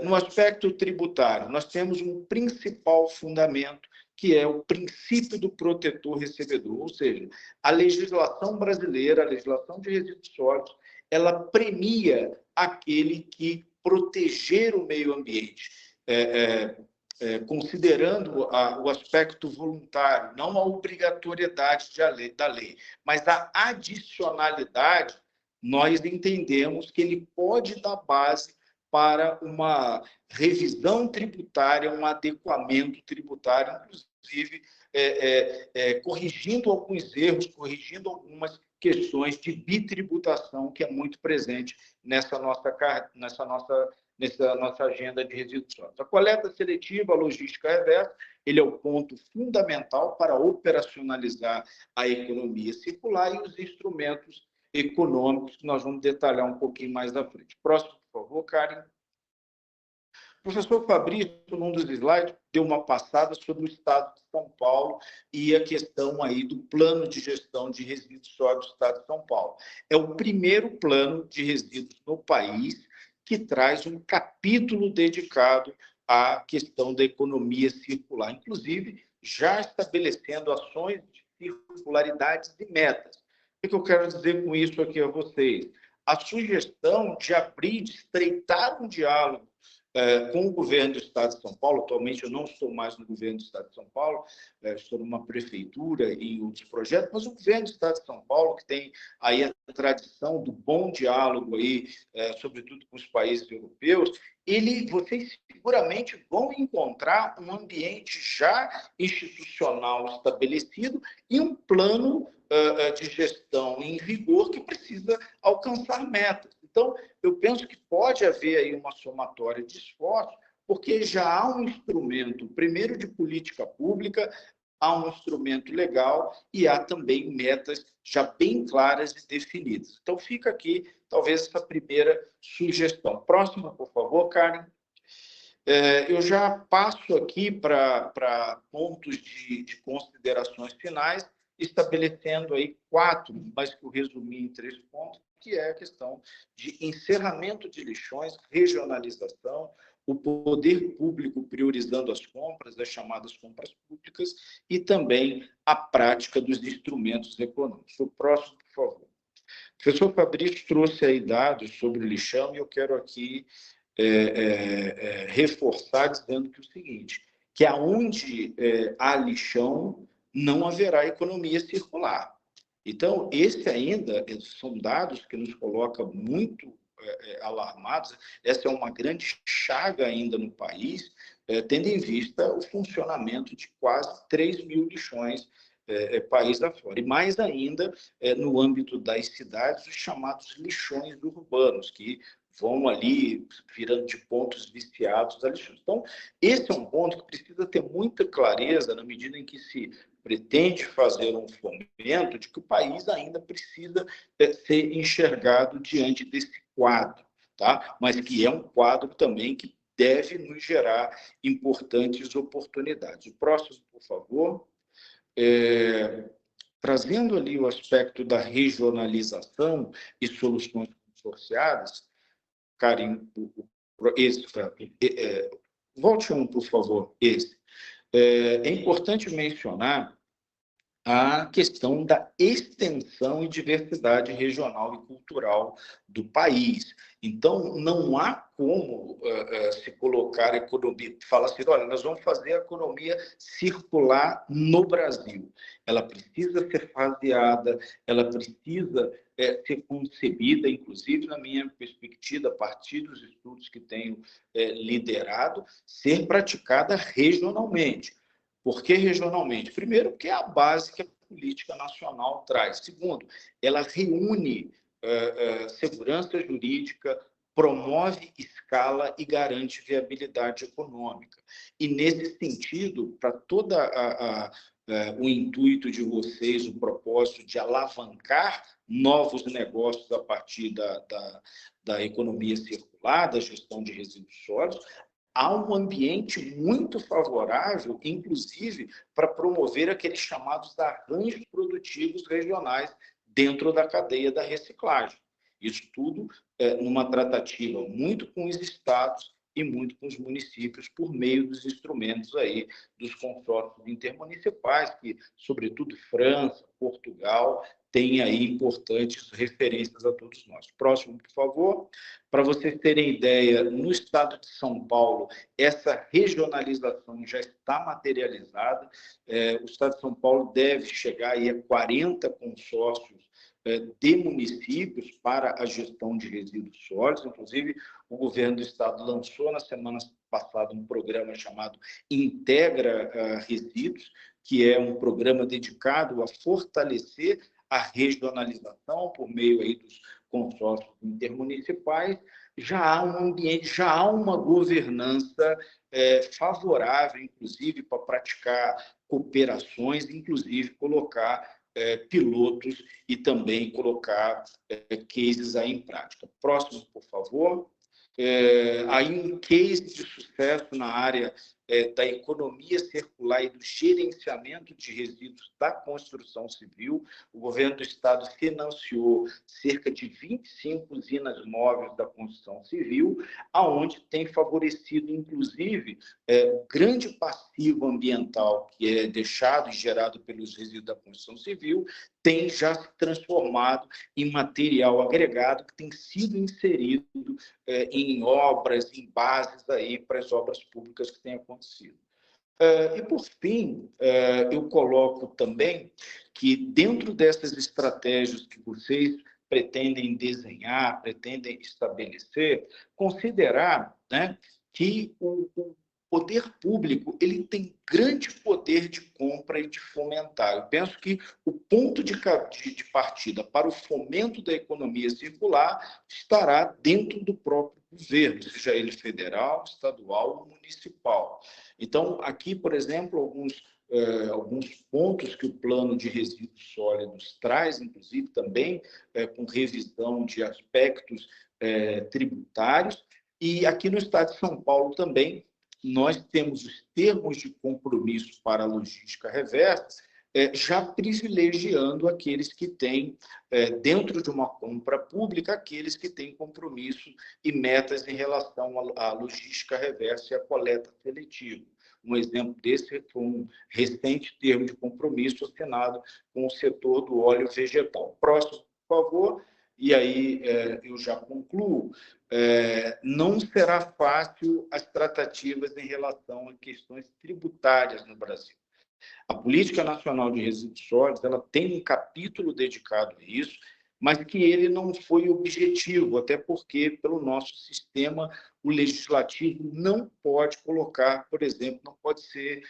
No aspecto tributário, nós temos um principal fundamento, que é o princípio do protetor-recebedor, ou seja, a legislação brasileira, a legislação de resíduos sólidos, ela premia aquele que proteger o meio ambiente, considerando o aspecto voluntário, não a obrigatoriedade da lei, mas a adicionalidade, nós entendemos que ele pode dar base para uma revisão tributária, um adequamento tributário, inclusive corrigindo alguns erros, corrigindo algumas questões de bitributação que é muito presente nessa nossa agenda de resíduos sólidos. A coleta seletiva, a logística reversa, ele é o ponto fundamental para operacionalizar a economia circular e os instrumentos econômicos que nós vamos detalhar um pouquinho mais à frente. Próximo, por favor, Karen. O professor Fabrício, num dos slides, deu uma passada sobre o Estado de São Paulo e a questão aí do plano de gestão de resíduos sólidos do Estado de São Paulo. É o primeiro plano de resíduos no país que traz um capítulo dedicado à questão da economia circular, inclusive já estabelecendo ações de circularidades e metas. O que eu quero dizer com isso aqui a vocês? A sugestão de abrir, de estreitar um diálogo com o governo do Estado de São Paulo. Atualmente eu não estou mais no governo do Estado de São Paulo, estou numa prefeitura e em outros projetos, mas o governo do Estado de São Paulo, que tem aí a tradição do bom diálogo aí, sobretudo com os países europeus, vocês seguramente vão encontrar um ambiente já institucional estabelecido e um plano de gestão em vigor que precisa alcançar metas. Então, eu penso que pode haver aí uma somatória de esforços, porque já há um instrumento, primeiro de política pública, há um instrumento legal e há também metas já bem claras e definidas. Então, fica aqui, talvez, essa primeira sugestão. Próxima, por favor, Karen. Eu já passo aqui para pontos de considerações finais, estabelecendo aí 4, mas que eu resumi em 3 pontos, que é a questão de encerramento de lixões, regionalização, o poder público priorizando as compras, as chamadas compras públicas, e também a prática dos instrumentos econômicos. O próximo, por favor. O professor Fabrício trouxe aí dados sobre o lixão, e eu quero aqui reforçar dizendo que o seguinte, que aonde há lixão, não haverá economia circular. Então, esse ainda são dados que nos colocam muito alarmados. Essa é uma grande chaga ainda no país, tendo em vista o funcionamento de quase 3 mil lixões país afora. E mais ainda, no âmbito das cidades, os chamados lixões urbanos, que vão ali virando de pontos viciados a lixões. Então, esse é um ponto que precisa ter muita clareza na medida em que se pretende fazer um fomento de que o país ainda precisa ser enxergado diante desse quadro, tá? Mas que é um quadro também que deve nos gerar importantes oportunidades. O próximo, por favor. Trazendo ali o aspecto da regionalização e soluções consorciadas, Karen, volte por favor, esse. É importante mencionar a questão da extensão e diversidade regional e cultural do país. Então, não há como se colocar a economia, falar assim, olha, nós vamos fazer a economia circular no Brasil. Ela precisa ser faseada, ela precisa ser concebida, inclusive, na minha perspectiva, a partir dos estudos que tenho liderado, ser praticada regionalmente. Por que regionalmente? Primeiro, porque é a base que a política nacional traz. Segundo, ela reúne segurança jurídica, promove escala e garante viabilidade econômica. E, nesse sentido, para todo o intuito de vocês, o propósito de alavancar novos negócios a partir da economia circular, da gestão de resíduos sólidos, há um ambiente muito favorável, inclusive, para promover aqueles chamados arranjos produtivos regionais dentro da cadeia da reciclagem. Isso tudo numa tratativa muito com os estados e muito com os municípios, por meio dos instrumentos aí dos consórcios intermunicipais, que, sobretudo, França, Portugal, tem aí importantes referências a todos nós. Próximo, por favor. Para vocês terem ideia, no estado de São Paulo, essa regionalização já está materializada. O estado de São Paulo deve chegar aí a 40 consórcios de municípios para a gestão de resíduos sólidos. Inclusive, o governo do estado lançou na semana passada um programa chamado Integra Resíduos, que é um programa dedicado a fortalecer a regionalização por meio aí dos consórcios intermunicipais. Já há um ambiente, já há uma governança favorável, inclusive, para praticar cooperações, inclusive colocar pilotos e também colocar cases aí em prática. Próximo, por favor. Aí um case de sucesso na área da economia circular e do gerenciamento de resíduos da construção civil. O governo do Estado financiou cerca de 25 usinas móveis da construção civil, aonde tem favorecido, inclusive, o grande passivo ambiental que é deixado e gerado pelos resíduos da construção civil, tem já se transformado em material agregado que tem sido inserido em obras, em bases aí para as obras públicas que têm acontecido. E, por fim, eu coloco também que, dentro dessas estratégias que vocês pretendem desenhar, pretendem estabelecer, considerar, né, que o poder público ele tem grande poder de compra e de fomentar. Eu penso que o ponto de partida para o fomento da economia circular estará dentro do próprio governo, seja ele federal, estadual ou municipal. Então, aqui, por exemplo, alguns pontos que o plano de resíduos sólidos traz, inclusive também com revisão de aspectos tributários, e aqui no estado de São Paulo também nós temos os termos de compromisso para a logística reversa, já privilegiando aqueles que têm, dentro de uma compra pública, aqueles que têm compromisso e metas em relação à logística reversa e à coleta seletiva. Um exemplo desse foi um recente termo de compromisso assinado com o setor do óleo vegetal. Próximo, por favor. E aí eu já concluo. Não será fácil as tratativas em relação a questões tributárias no Brasil. A Política Nacional de Resíduos Sólidos ela tem um capítulo dedicado a isso, mas que ele não foi objetivo, até porque, pelo nosso sistema, o legislativo não pode colocar, por exemplo, não pode ser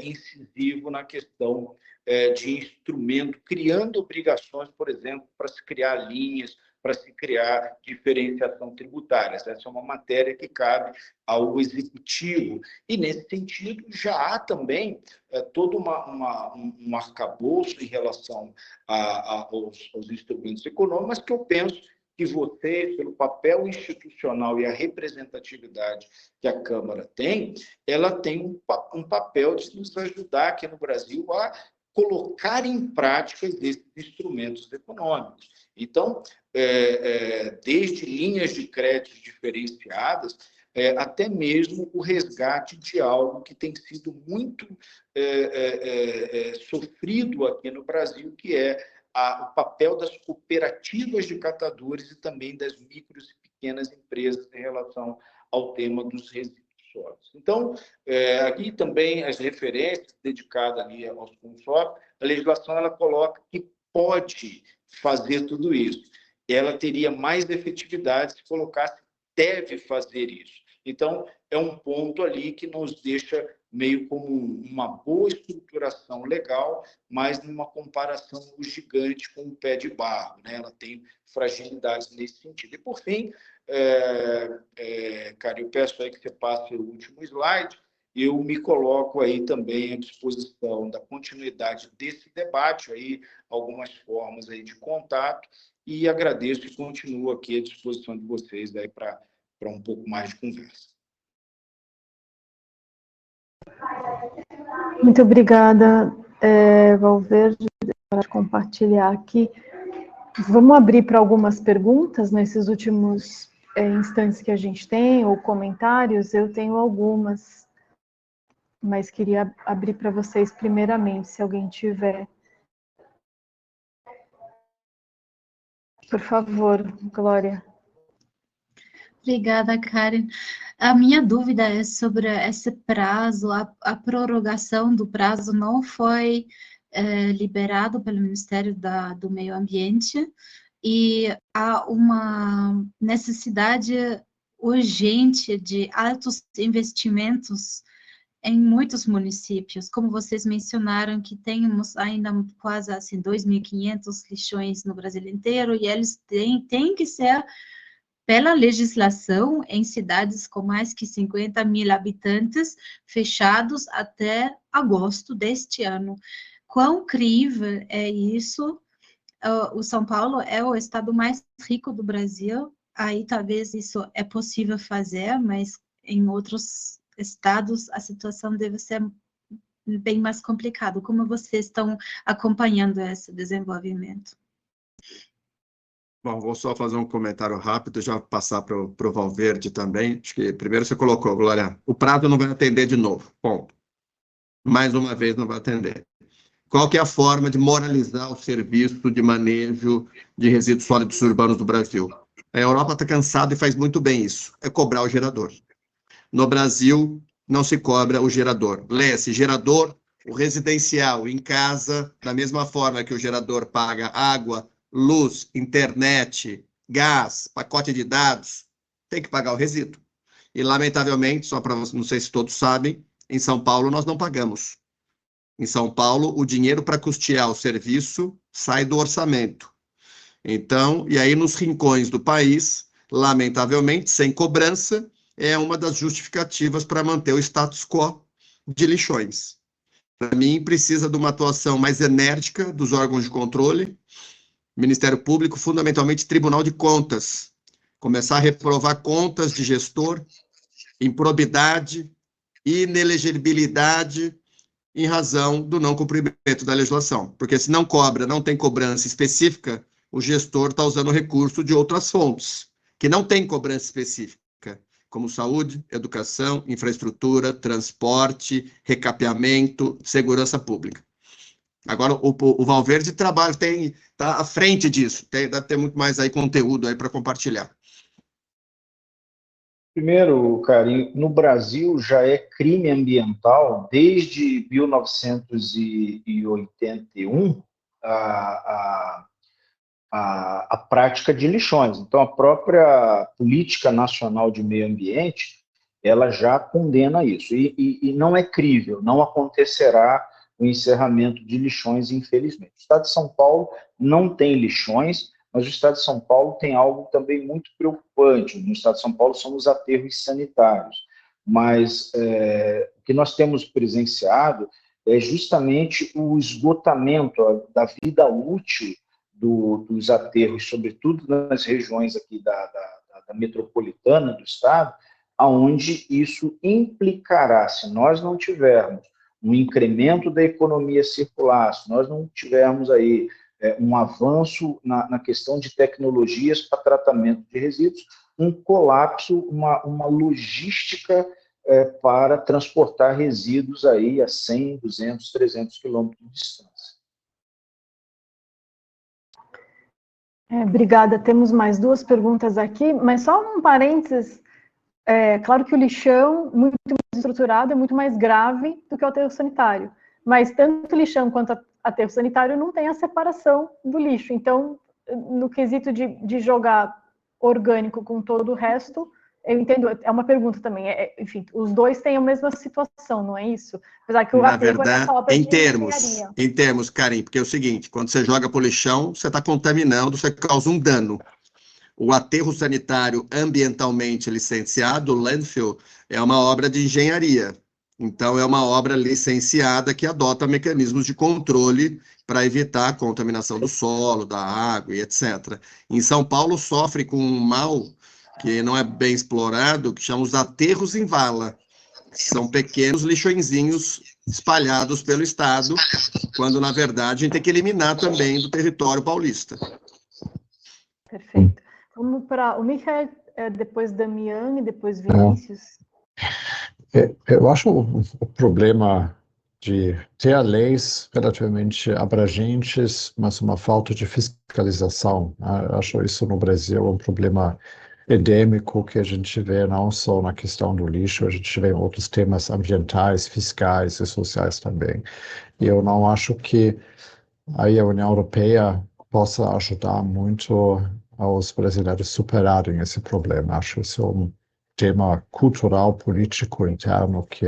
incisivo na questão de instrumento, criando obrigações, por exemplo, para se criar linhas, para se criar diferenciação tributária. Essa é uma matéria que cabe ao Executivo. E, nesse sentido, já há também todo um arcabouço em relação aos instrumentos econômicos, mas que eu penso que vocês, pelo papel institucional e a representatividade que a Câmara tem, ela tem um papel de nos ajudar aqui no Brasil a colocar em prática esses instrumentos econômicos. Então, desde linhas de crédito diferenciadas, até mesmo o resgate de algo que tem sido muito sofrido aqui no Brasil, que é o papel das cooperativas de catadores e também das micros e pequenas empresas em relação ao tema dos resíduos sólidos. Então, aqui também as referências dedicadas ali aos consórcios, a legislação ela coloca que pode fazer tudo isso. Ela teria mais efetividade se colocasse deve fazer isso. Então, é um ponto ali que nos deixa meio como uma boa estruturação legal, mas numa comparação gigante com o pé de barro, né? Ela tem fragilidades nesse sentido. E, por fim, cara, eu peço aí que você passe o último slide, eu me coloco aí também à disposição da continuidade desse debate, aí, algumas formas aí de contato, e agradeço e continuo aqui à disposição de vocês aí para um pouco mais de conversa. Muito obrigada, Valverde, para compartilhar aqui. Vamos abrir para algumas perguntas nesses últimos instantes que a gente tem, ou comentários. Eu tenho algumas, mas queria abrir para vocês primeiramente, se alguém tiver. Por favor, Glória. Obrigada, Karen. A minha dúvida é sobre esse prazo, a prorrogação do prazo não foi liberado pelo Ministério do Meio Ambiente e há uma necessidade urgente de altos investimentos em muitos municípios, como vocês mencionaram, que temos ainda quase assim 2.500 lixões no Brasil inteiro, e eles têm que ser, pela legislação, em cidades com mais que 50 mil habitantes, fechados até agosto deste ano. Quão crível é isso? O São Paulo é o estado mais rico do Brasil, aí talvez isso é possível fazer, mas em outros estados, a situação deve ser bem mais complicada. Como vocês estão acompanhando esse desenvolvimento? Bom, vou só fazer um comentário rápido, já passar para o Valverde também. Acho que primeiro você colocou, Glória, o prazo não vai atender de novo, ponto. Mais uma vez não vai atender. Qual que é a forma de moralizar o serviço de manejo de resíduos sólidos urbanos do Brasil? A Europa está cansada e faz muito bem isso, é cobrar o gerador. No Brasil, não se cobra o gerador. Lê-se gerador, o residencial em casa, da mesma forma que o gerador paga água, luz, internet, gás, pacote de dados, tem que pagar o resíduo. E, lamentavelmente, só para vocês, não sei se todos sabem, em São Paulo nós não pagamos. Em São Paulo, o dinheiro para custear o serviço sai do orçamento. Então, e aí nos rincões do país, lamentavelmente, sem cobrança, é uma das justificativas para manter o status quo de lixões. Para mim, precisa de uma atuação mais enérgica dos órgãos de controle, Ministério Público, fundamentalmente Tribunal de Contas, começar a reprovar contas de gestor, improbidade, inelegibilidade em razão do não cumprimento da legislação. Porque se não cobra, não tem cobrança específica, o gestor está usando recurso de outras fontes, que não tem cobrança específica, como saúde, educação, infraestrutura, transporte, recapeamento, segurança pública. Agora, o Valverde está à frente disso, deve ter muito mais aí conteúdo aí para compartilhar. Primeiro, Karim, no Brasil já é crime ambiental desde 1981 a prática de lixões. Então, a própria Política Nacional de Meio Ambiente, ela já condena isso. E não é crível, não acontecerá o encerramento de lixões, infelizmente. O Estado de São Paulo não tem lixões, mas o Estado de São Paulo tem algo também muito preocupante. No Estado de São Paulo são os aterros sanitários, mas o que nós temos presenciado é justamente o esgotamento da vida útil dos aterros, sobretudo nas regiões aqui da metropolitana do Estado, aonde isso implicará, se nós não tivermos um incremento da economia circular, se nós não tivermos aí um avanço na questão de tecnologias para tratamento de resíduos, um colapso, uma logística para transportar resíduos aí a 100, 200, 300 quilômetros de distância. Obrigada. Temos mais duas perguntas aqui, mas só um parênteses. Claro que o lixão, muito mais estruturado, é muito mais grave do que o aterro sanitário. Mas tanto o lixão quanto o aterro sanitário não tem a separação do lixo. Então, no quesito de jogar orgânico com todo o resto, eu entendo, é uma pergunta também. Enfim, os dois têm a mesma situação, não é isso? Apesar que o aterro é só para em termos, Karim, porque é o seguinte, quando você joga para o lixão, você está contaminando, você causa um dano. O aterro sanitário ambientalmente licenciado, o landfill, é uma obra de engenharia. Então, é uma obra licenciada que adota mecanismos de controle para evitar a contaminação do solo, da água e etc. Em São Paulo, sofre com um mal que não é bem explorado, que chama os aterros em vala. São pequenos lixõezinhos espalhados pelo Estado, quando, na verdade, a gente tem que eliminar também do território paulista. Perfeito. Vamos para o Michael, depois Damian e depois Vinícius. Eu acho o problema de ter leis relativamente abrangentes, mas uma falta de fiscalização. Eu acho isso no Brasil um problema endêmico que a gente vê não só na questão do lixo, a gente vê em outros temas ambientais, fiscais e sociais também. E eu não acho que aí a União Europeia possa ajudar muito aos brasileiros superarem esse problema. Acho isso um tema cultural, político, interno que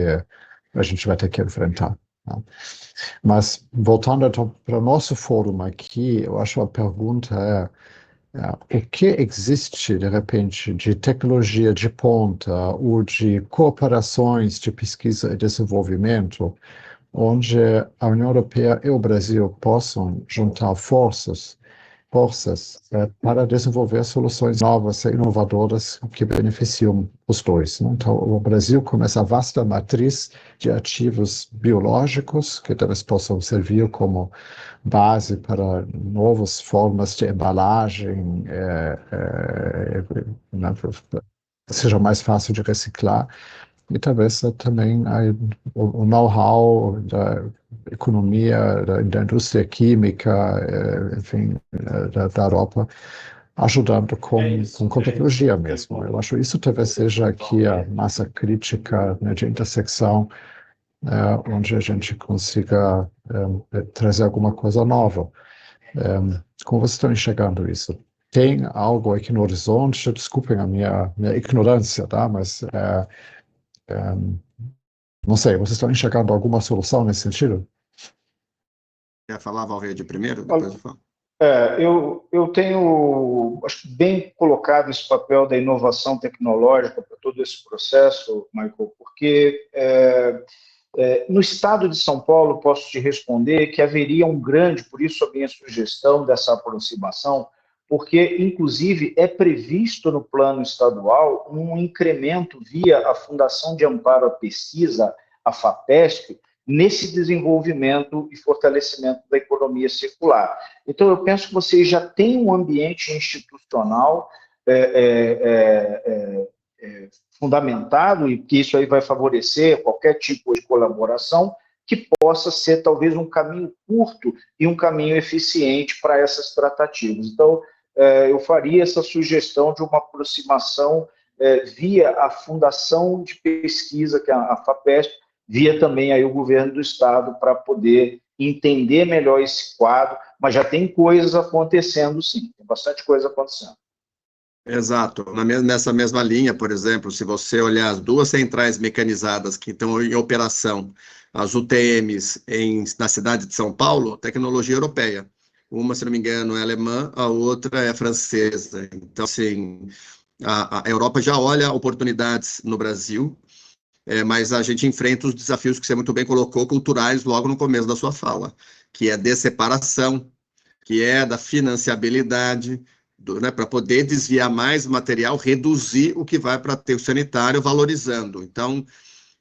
a gente vai ter que enfrentar. Né? Mas, voltando então para o nosso fórum aqui, eu acho a pergunta o que existe, de repente, de tecnologia de ponta ou de cooperações de pesquisa e desenvolvimento, onde a União Europeia e o Brasil possam juntar forças forças para desenvolver soluções novas e inovadoras que beneficiam os dois, né? Então, o Brasil, com essa vasta matriz de ativos biológicos, que talvez possam servir como base para novas formas de embalagem, seja mais fácil de reciclar, e talvez também o know-how da economia, da indústria química, enfim, da Europa, ajudando com tecnologia mesmo. Eu acho que isso talvez seja aqui a massa crítica, né, de intersecção, onde a gente consiga trazer alguma coisa nova. Como vocês estão enxergando isso? Tem algo aqui no horizonte? Desculpem a minha ignorância, tá? Mas não sei, vocês estão enxergando alguma solução nesse sentido? Quer falar, Valverde, primeiro? Depois eu falo. Eu tenho, acho, bem colocado esse papel da inovação tecnológica para todo esse processo, Michael, porque no estado de São Paulo, posso te responder que haveria um grande, por isso a minha sugestão dessa aproximação, porque, inclusive, é previsto no plano estadual um incremento via a Fundação de Amparo à Pesquisa, a FAPESP, nesse desenvolvimento e fortalecimento da economia circular. Então, eu penso que vocês já têm um ambiente institucional fundamentado, e que isso aí vai favorecer qualquer tipo de colaboração, que possa ser talvez um caminho curto e um caminho eficiente para essas tratativas. Então, eu faria essa sugestão de uma aproximação via a Fundação de Pesquisa, que é a FAPESP, via também aí o governo do estado, para poder entender melhor esse quadro, mas já tem coisas acontecendo, sim, tem bastante coisa acontecendo. Exato. Nessa mesma linha, por exemplo, se você olhar as duas centrais mecanizadas que estão em operação, as UTMs na cidade de São Paulo, tecnologia europeia. Uma, se não me engano, é alemã, a outra é francesa. Então, assim, a Europa já olha oportunidades no Brasil, mas a gente enfrenta os desafios que você muito bem colocou, culturais, logo no começo da sua fala, que é de separação, que é da financiabilidade, né, para poder desviar mais material, reduzir o que vai para aterro sanitário, valorizando. Então,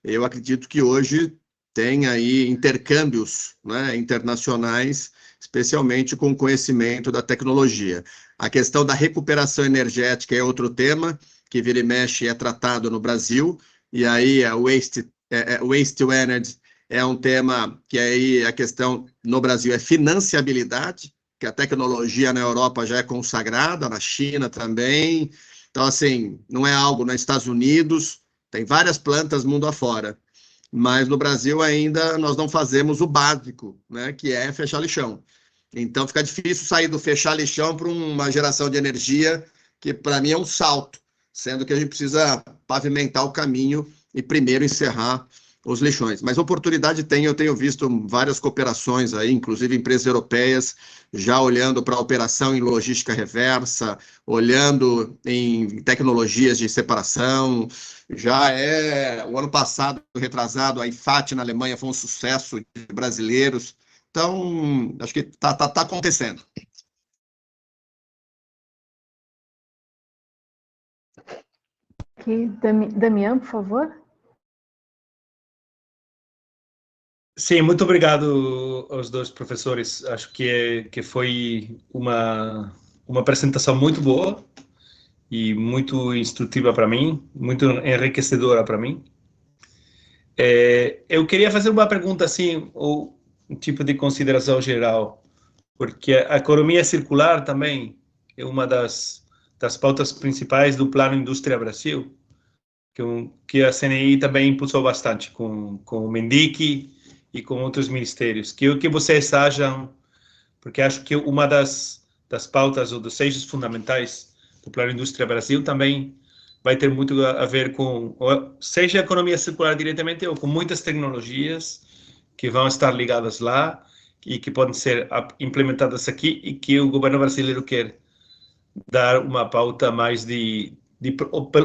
eu acredito que hoje tem aí intercâmbios, né, internacionais, especialmente com o conhecimento da tecnologia. A questão da recuperação energética é outro tema, que vira e mexe é tratado no Brasil, e aí a waste to energy é um tema que aí a questão no Brasil é financiabilidade, que a tecnologia na Europa já é consagrada, na China também. Então, assim, não é algo nos Estados Unidos, tem várias plantas mundo afora, mas no Brasil ainda nós não fazemos o básico, né, que é fechar lixão. Então, fica difícil sair do fechar lixão para uma geração de energia, que para mim é um salto, sendo que a gente precisa pavimentar o caminho e primeiro encerrar os lixões. Mas oportunidade tem, eu tenho visto várias cooperações aí, inclusive empresas europeias, já olhando para a operação em logística reversa, olhando em tecnologias de separação. O ano passado, retrasado, a IFAT na Alemanha foi um sucesso de brasileiros. Então, acho que está acontecendo. Aqui, Damião, por favor. Sim, muito obrigado aos dois professores. Acho que foi uma apresentação muito boa e muito instrutiva para mim, muito enriquecedora para mim. Eu queria fazer uma pergunta assim, ou um tipo de consideração geral, porque a economia circular também é uma das pautas principais do Plano Indústria Brasil, que a CNI também impulsou bastante com o Mendic e com outros ministérios. O que vocês acham? Porque acho que uma das pautas ou dos eixos fundamentais do Plano Indústria Brasil também vai ter muito a ver com, seja a economia circular diretamente ou com muitas tecnologias que vão estar ligadas lá e que podem ser implementadas aqui e que o governo brasileiro quer dar uma pauta mais de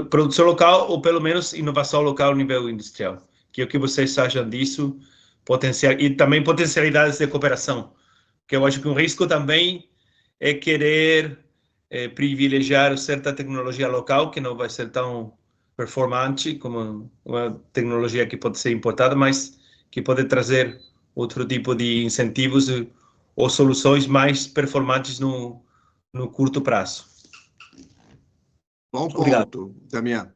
produção local ou pelo menos inovação local no nível industrial. O que vocês acham disso? E também potencialidades de cooperação, que eu acho que um risco também é querer privilegiar certa tecnologia local, que não vai ser tão performante como uma tecnologia que pode ser importada, mas que pode trazer outro tipo de incentivos ou soluções mais performantes no curto prazo. Bom Obrigado. ponto, Damião.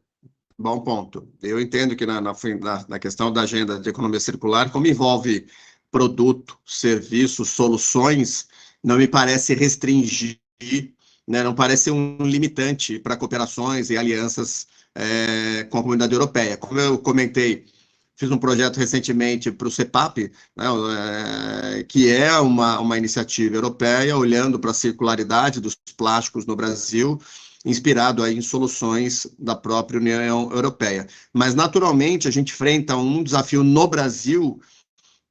Bom ponto. Eu entendo que na questão da agenda de economia circular, como envolve produto, serviço, soluções, não me parece restringir, né, não parece um limitante para cooperações e alianças com a comunidade europeia. Como eu comentei, fiz um projeto recentemente para o CEPAP, né, que é uma iniciativa europeia olhando para a circularidade dos plásticos no Brasil, inspirado aí em soluções da própria União Europeia. Mas, naturalmente, a gente enfrenta um desafio no Brasil,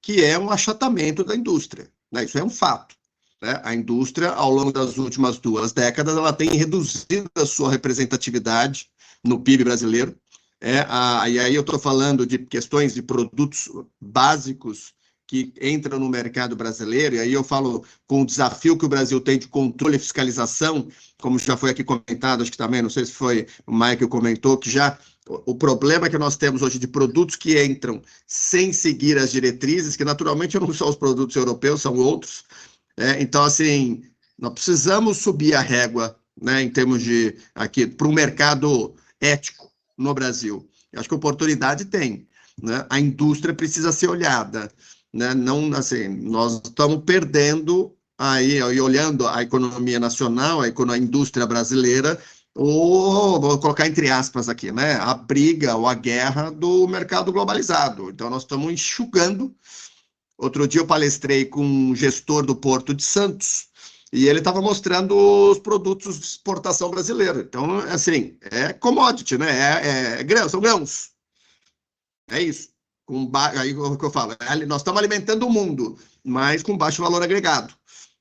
que é um achatamento da indústria, né? Isso é um fato, né? A indústria, ao longo das últimas 2 décadas, ela tem reduzido a sua representatividade no PIB brasileiro. E aí eu estou falando de questões de produtos básicos que entram no mercado brasileiro, e aí eu falo com o desafio que o Brasil tem de controle e fiscalização, como já foi aqui comentado, acho que também, não sei se foi o Michael que comentou, que já o problema que nós temos hoje de produtos que entram sem seguir as diretrizes, que naturalmente não são os produtos europeus, são outros. Então, assim, nós precisamos subir a régua, né, em termos de, aqui, para um mercado ético no Brasil. Eu acho que oportunidade tem, né? A indústria precisa ser olhada, né? Não, assim, nós estamos perdendo aí, olhando a economia nacional, a indústria brasileira, ou, vou colocar entre aspas aqui, né, a briga ou a guerra do mercado globalizado. Então, nós estamos enxugando. Outro dia eu palestrei com um gestor do Porto de Santos, e ele estava mostrando os produtos de exportação brasileira. Então, assim, é commodity, né? São grãos. É isso. Aí o que eu falo, nós estamos alimentando o mundo, mas com baixo valor agregado,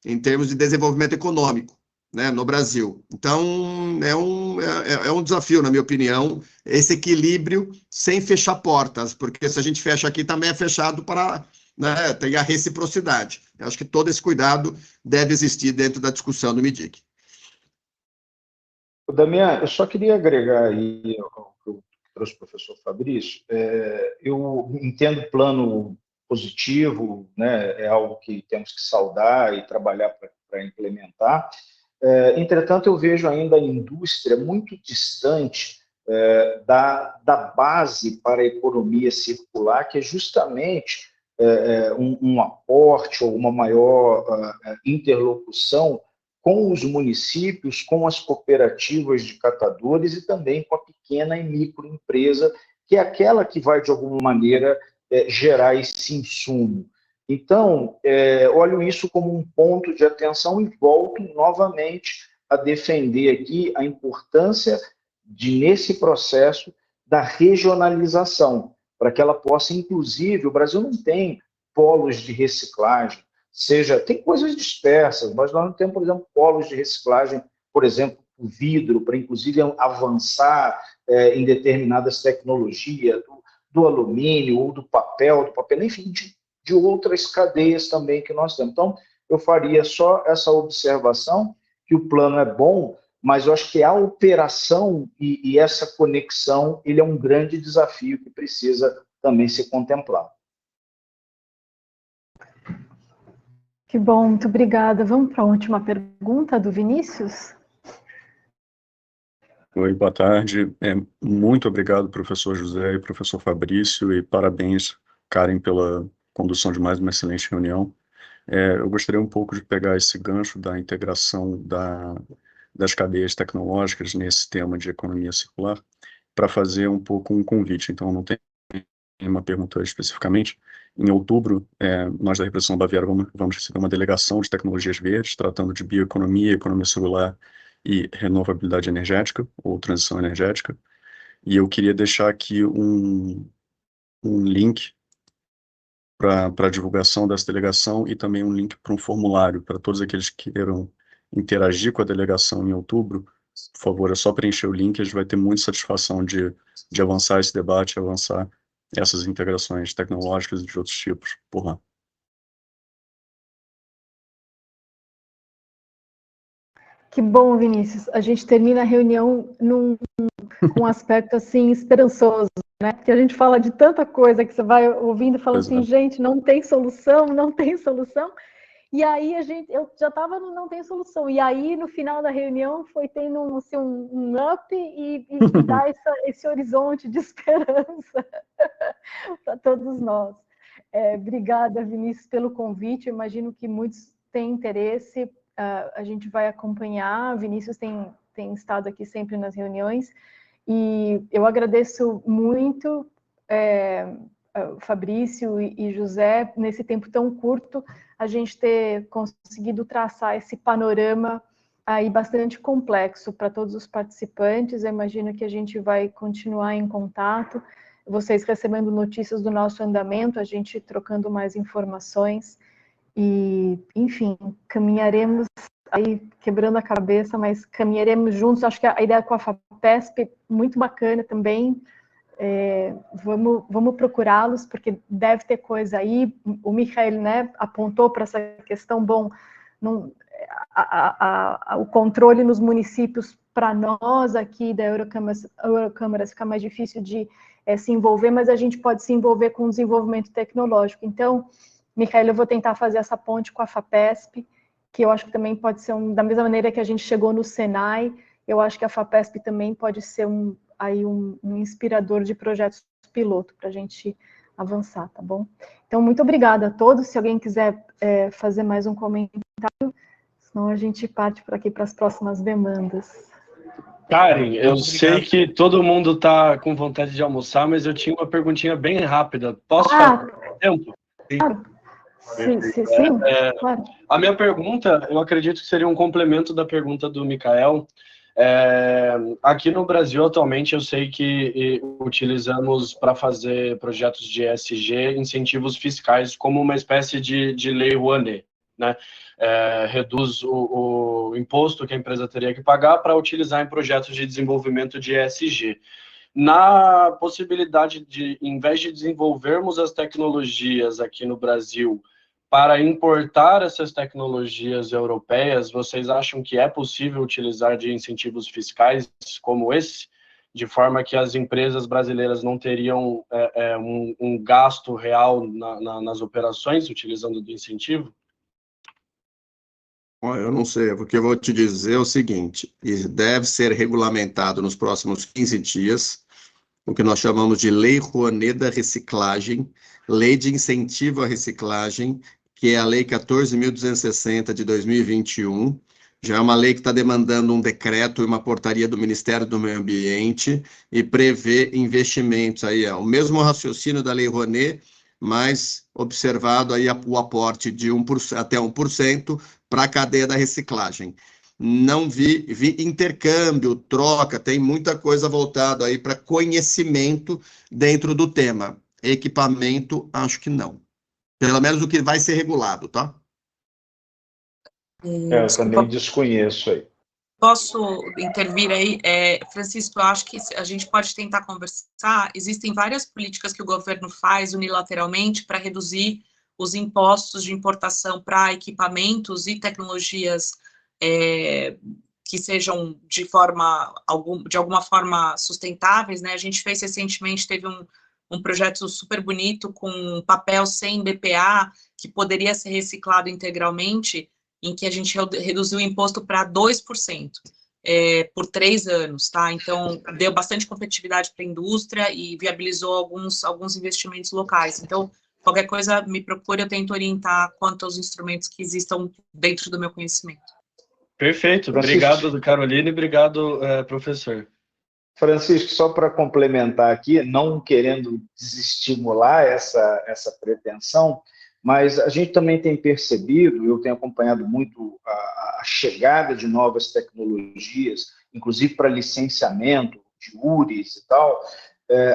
em termos de desenvolvimento econômico, né, no Brasil. Então, é um desafio, na minha opinião, esse equilíbrio sem fechar portas, porque se a gente fecha aqui, também é fechado para, né, ter a reciprocidade. Eu acho que todo esse cuidado deve existir dentro da discussão do MIDIC. Damião, eu só queria agregar aí ao que trouxe o professor Fabrício. Eu entendo o plano positivo, né, é algo que temos que saudar e trabalhar para implementar. Entretanto, eu vejo ainda a indústria muito distante da base para a economia circular, que é justamente um aporte ou uma maior interlocução com os municípios, com as cooperativas de catadores e também com a pequena e microempresa, que é aquela que vai, de alguma maneira, gerar esse insumo. Então, olho isso como um ponto de atenção e volto novamente a defender aqui a importância nesse processo da regionalização, para que ela possa, inclusive, o Brasil não tem polos de reciclagem, tem coisas dispersas, mas nós não temos, por exemplo, polos de reciclagem, por exemplo, o vidro, para inclusive avançar em determinadas tecnologias, do alumínio ou do papel, enfim, de outras cadeias também que nós temos. Então, eu faria só essa observação, que o plano é bom, mas eu acho que a operação e essa conexão, ele é um grande desafio que precisa também ser contemplado. Que bom, muito obrigada. Vamos para a última pergunta do Vinícius? Oi, boa tarde. Muito obrigado, professor José e professor Fabrício, e parabéns, Karen, pela condução de mais uma excelente reunião. Eu gostaria um pouco de pegar esse gancho da integração das cadeias tecnológicas nesse tema de economia circular para fazer um pouco um convite. Então, não tem uma pergunta especificamente. Em outubro, nós da Repressão Baviera vamos receber uma delegação de tecnologias verdes, tratando de bioeconomia, economia celular e renovabilidade energética, ou transição energética. E eu queria deixar aqui um link para a divulgação dessa delegação e também um link para um formulário para todos aqueles que queiram interagir com a delegação em outubro. Por favor, é só preencher o link, a gente vai ter muita satisfação de avançar esse debate, avançar essas integrações tecnológicas e de outros tipos por lá. Que bom, Vinícius. A gente termina a reunião com um aspecto assim esperançoso, né? Que a gente fala de tanta coisa que você vai ouvindo e falando assim, gente, não tem solução, não tem solução. E aí eu já estava no não tem solução. E aí no final da reunião foi tendo assim, um up e dar esse horizonte de esperança para todos nós. Obrigada, Vinícius, pelo convite. Eu imagino que muitos têm interesse. A gente vai acompanhar. Vinícius tem estado aqui sempre nas reuniões. E eu agradeço muito Fabrício e José, nesse tempo tão curto, a gente ter conseguido traçar esse panorama aí bastante complexo para todos os participantes. Eu imagino que a gente vai continuar em contato, vocês recebendo notícias do nosso andamento, a gente trocando mais informações e, enfim, caminharemos aí quebrando a cabeça, mas caminharemos juntos. Acho que a ideia com a FAPESP muito bacana também. Vamos procurá-los, porque deve ter coisa aí. O Michael, né, apontou para essa questão, bom, o controle nos municípios, para nós aqui da Eurocâmara fica mais difícil de se envolver, mas a gente pode se envolver com o desenvolvimento tecnológico. Então, Michael, eu vou tentar fazer essa ponte com a FAPESP, que eu acho que também pode ser, da mesma maneira que a gente chegou no Senai, eu acho que a FAPESP também pode ser um inspirador de projetos piloto para a gente avançar, tá bom? Então, muito obrigada a todos. Se alguém quiser fazer mais um comentário, senão a gente parte por aqui para as próximas demandas. Karen, eu sei que todo mundo está com vontade de almoçar, mas eu tinha uma perguntinha bem rápida. Posso fazer tempo? Claro. Sim, claro. A minha pergunta, eu acredito que seria um complemento da pergunta do Michael. Aqui no Brasil, atualmente, eu sei que utilizamos para fazer projetos de ESG incentivos fiscais como uma espécie de lei Rouanet, né? Reduz o imposto que a empresa teria que pagar para utilizar em projetos de desenvolvimento de ESG. Na possibilidade de, em vez de desenvolvermos as tecnologias aqui no Brasil para importar essas tecnologias europeias, vocês acham que é possível utilizar de incentivos fiscais como esse, de forma que as empresas brasileiras não teriam um gasto real nas operações utilizando do incentivo? Eu não sei, porque eu vou te dizer o seguinte, deve ser regulamentado nos próximos 15 dias, o que nós chamamos de Lei Rouanet da Reciclagem, Lei de Incentivo à Reciclagem, que é a Lei 14.260 de 2021, já é uma lei que está demandando um decreto e uma portaria do Ministério do Meio Ambiente e prevê investimentos aí, o mesmo raciocínio da Lei Rouanet, mas observado aí o aporte de até 1% para a cadeia da reciclagem. Não vi intercâmbio, troca, tem muita coisa voltada aí para conhecimento dentro do tema. Equipamento, acho que não. Pelo menos o que vai ser regulado, tá? Eu também desconheço aí. Posso intervir aí? Francisco, eu acho que a gente pode tentar conversar. Existem várias políticas que o governo faz unilateralmente para reduzir os impostos de importação para equipamentos e tecnologias que sejam de alguma forma sustentáveis, né? A gente fez recentemente, teve um projeto super bonito com papel sem BPA, que poderia ser reciclado integralmente, em que a gente reduziu o imposto para 2%, por 3 anos, tá? Então, deu bastante competitividade para a indústria e viabilizou alguns investimentos locais. Então, qualquer coisa, me procure, eu tento orientar quanto aos instrumentos que existam dentro do meu conhecimento. Perfeito, obrigado, Carolina, e obrigado, professor. Francisco, só para complementar aqui, não querendo desestimular essa pretensão, mas a gente também tem percebido, eu tenho acompanhado muito a chegada de novas tecnologias, inclusive para licenciamento de URIs e tal,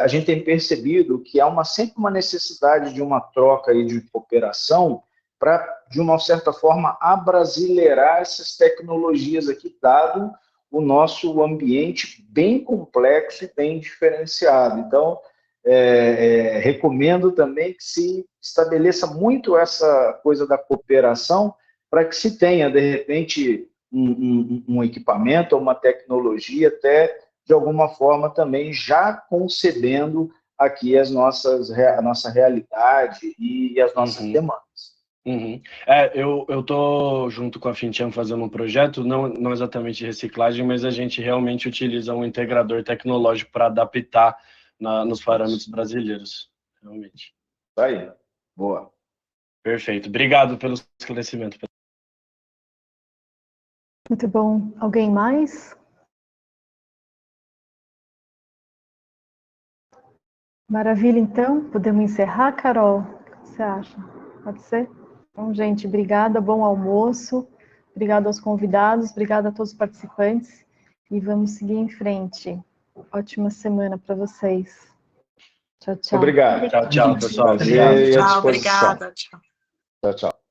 a gente tem percebido que há sempre uma necessidade de uma troca aí de cooperação para, de uma certa forma, abrasileirar essas tecnologias aqui, dado o nosso ambiente bem complexo e bem diferenciado. Então, recomendo também que se estabeleça muito essa coisa da cooperação para que se tenha, de repente, um equipamento, uma tecnologia, até de alguma forma também já concebendo aqui a nossa realidade e as nossas demandas. Eu estou junto com a Fintian fazendo um projeto, não exatamente de reciclagem, mas a gente realmente utiliza um integrador tecnológico para adaptar nos parâmetros brasileiros, realmente. Tá aí, boa. Perfeito, obrigado pelo esclarecimento. Muito bom. Alguém mais? Maravilha, então. Podemos encerrar, Carol? O que você acha? Pode ser? Então, gente, obrigada, bom almoço. Obrigado aos convidados, obrigada a todos os participantes. E vamos seguir em frente. Ótima semana para vocês. Tchau, tchau. Obrigado. Tchau, pessoal. Obrigado. Tchau, obrigada. Tchau. Tchau.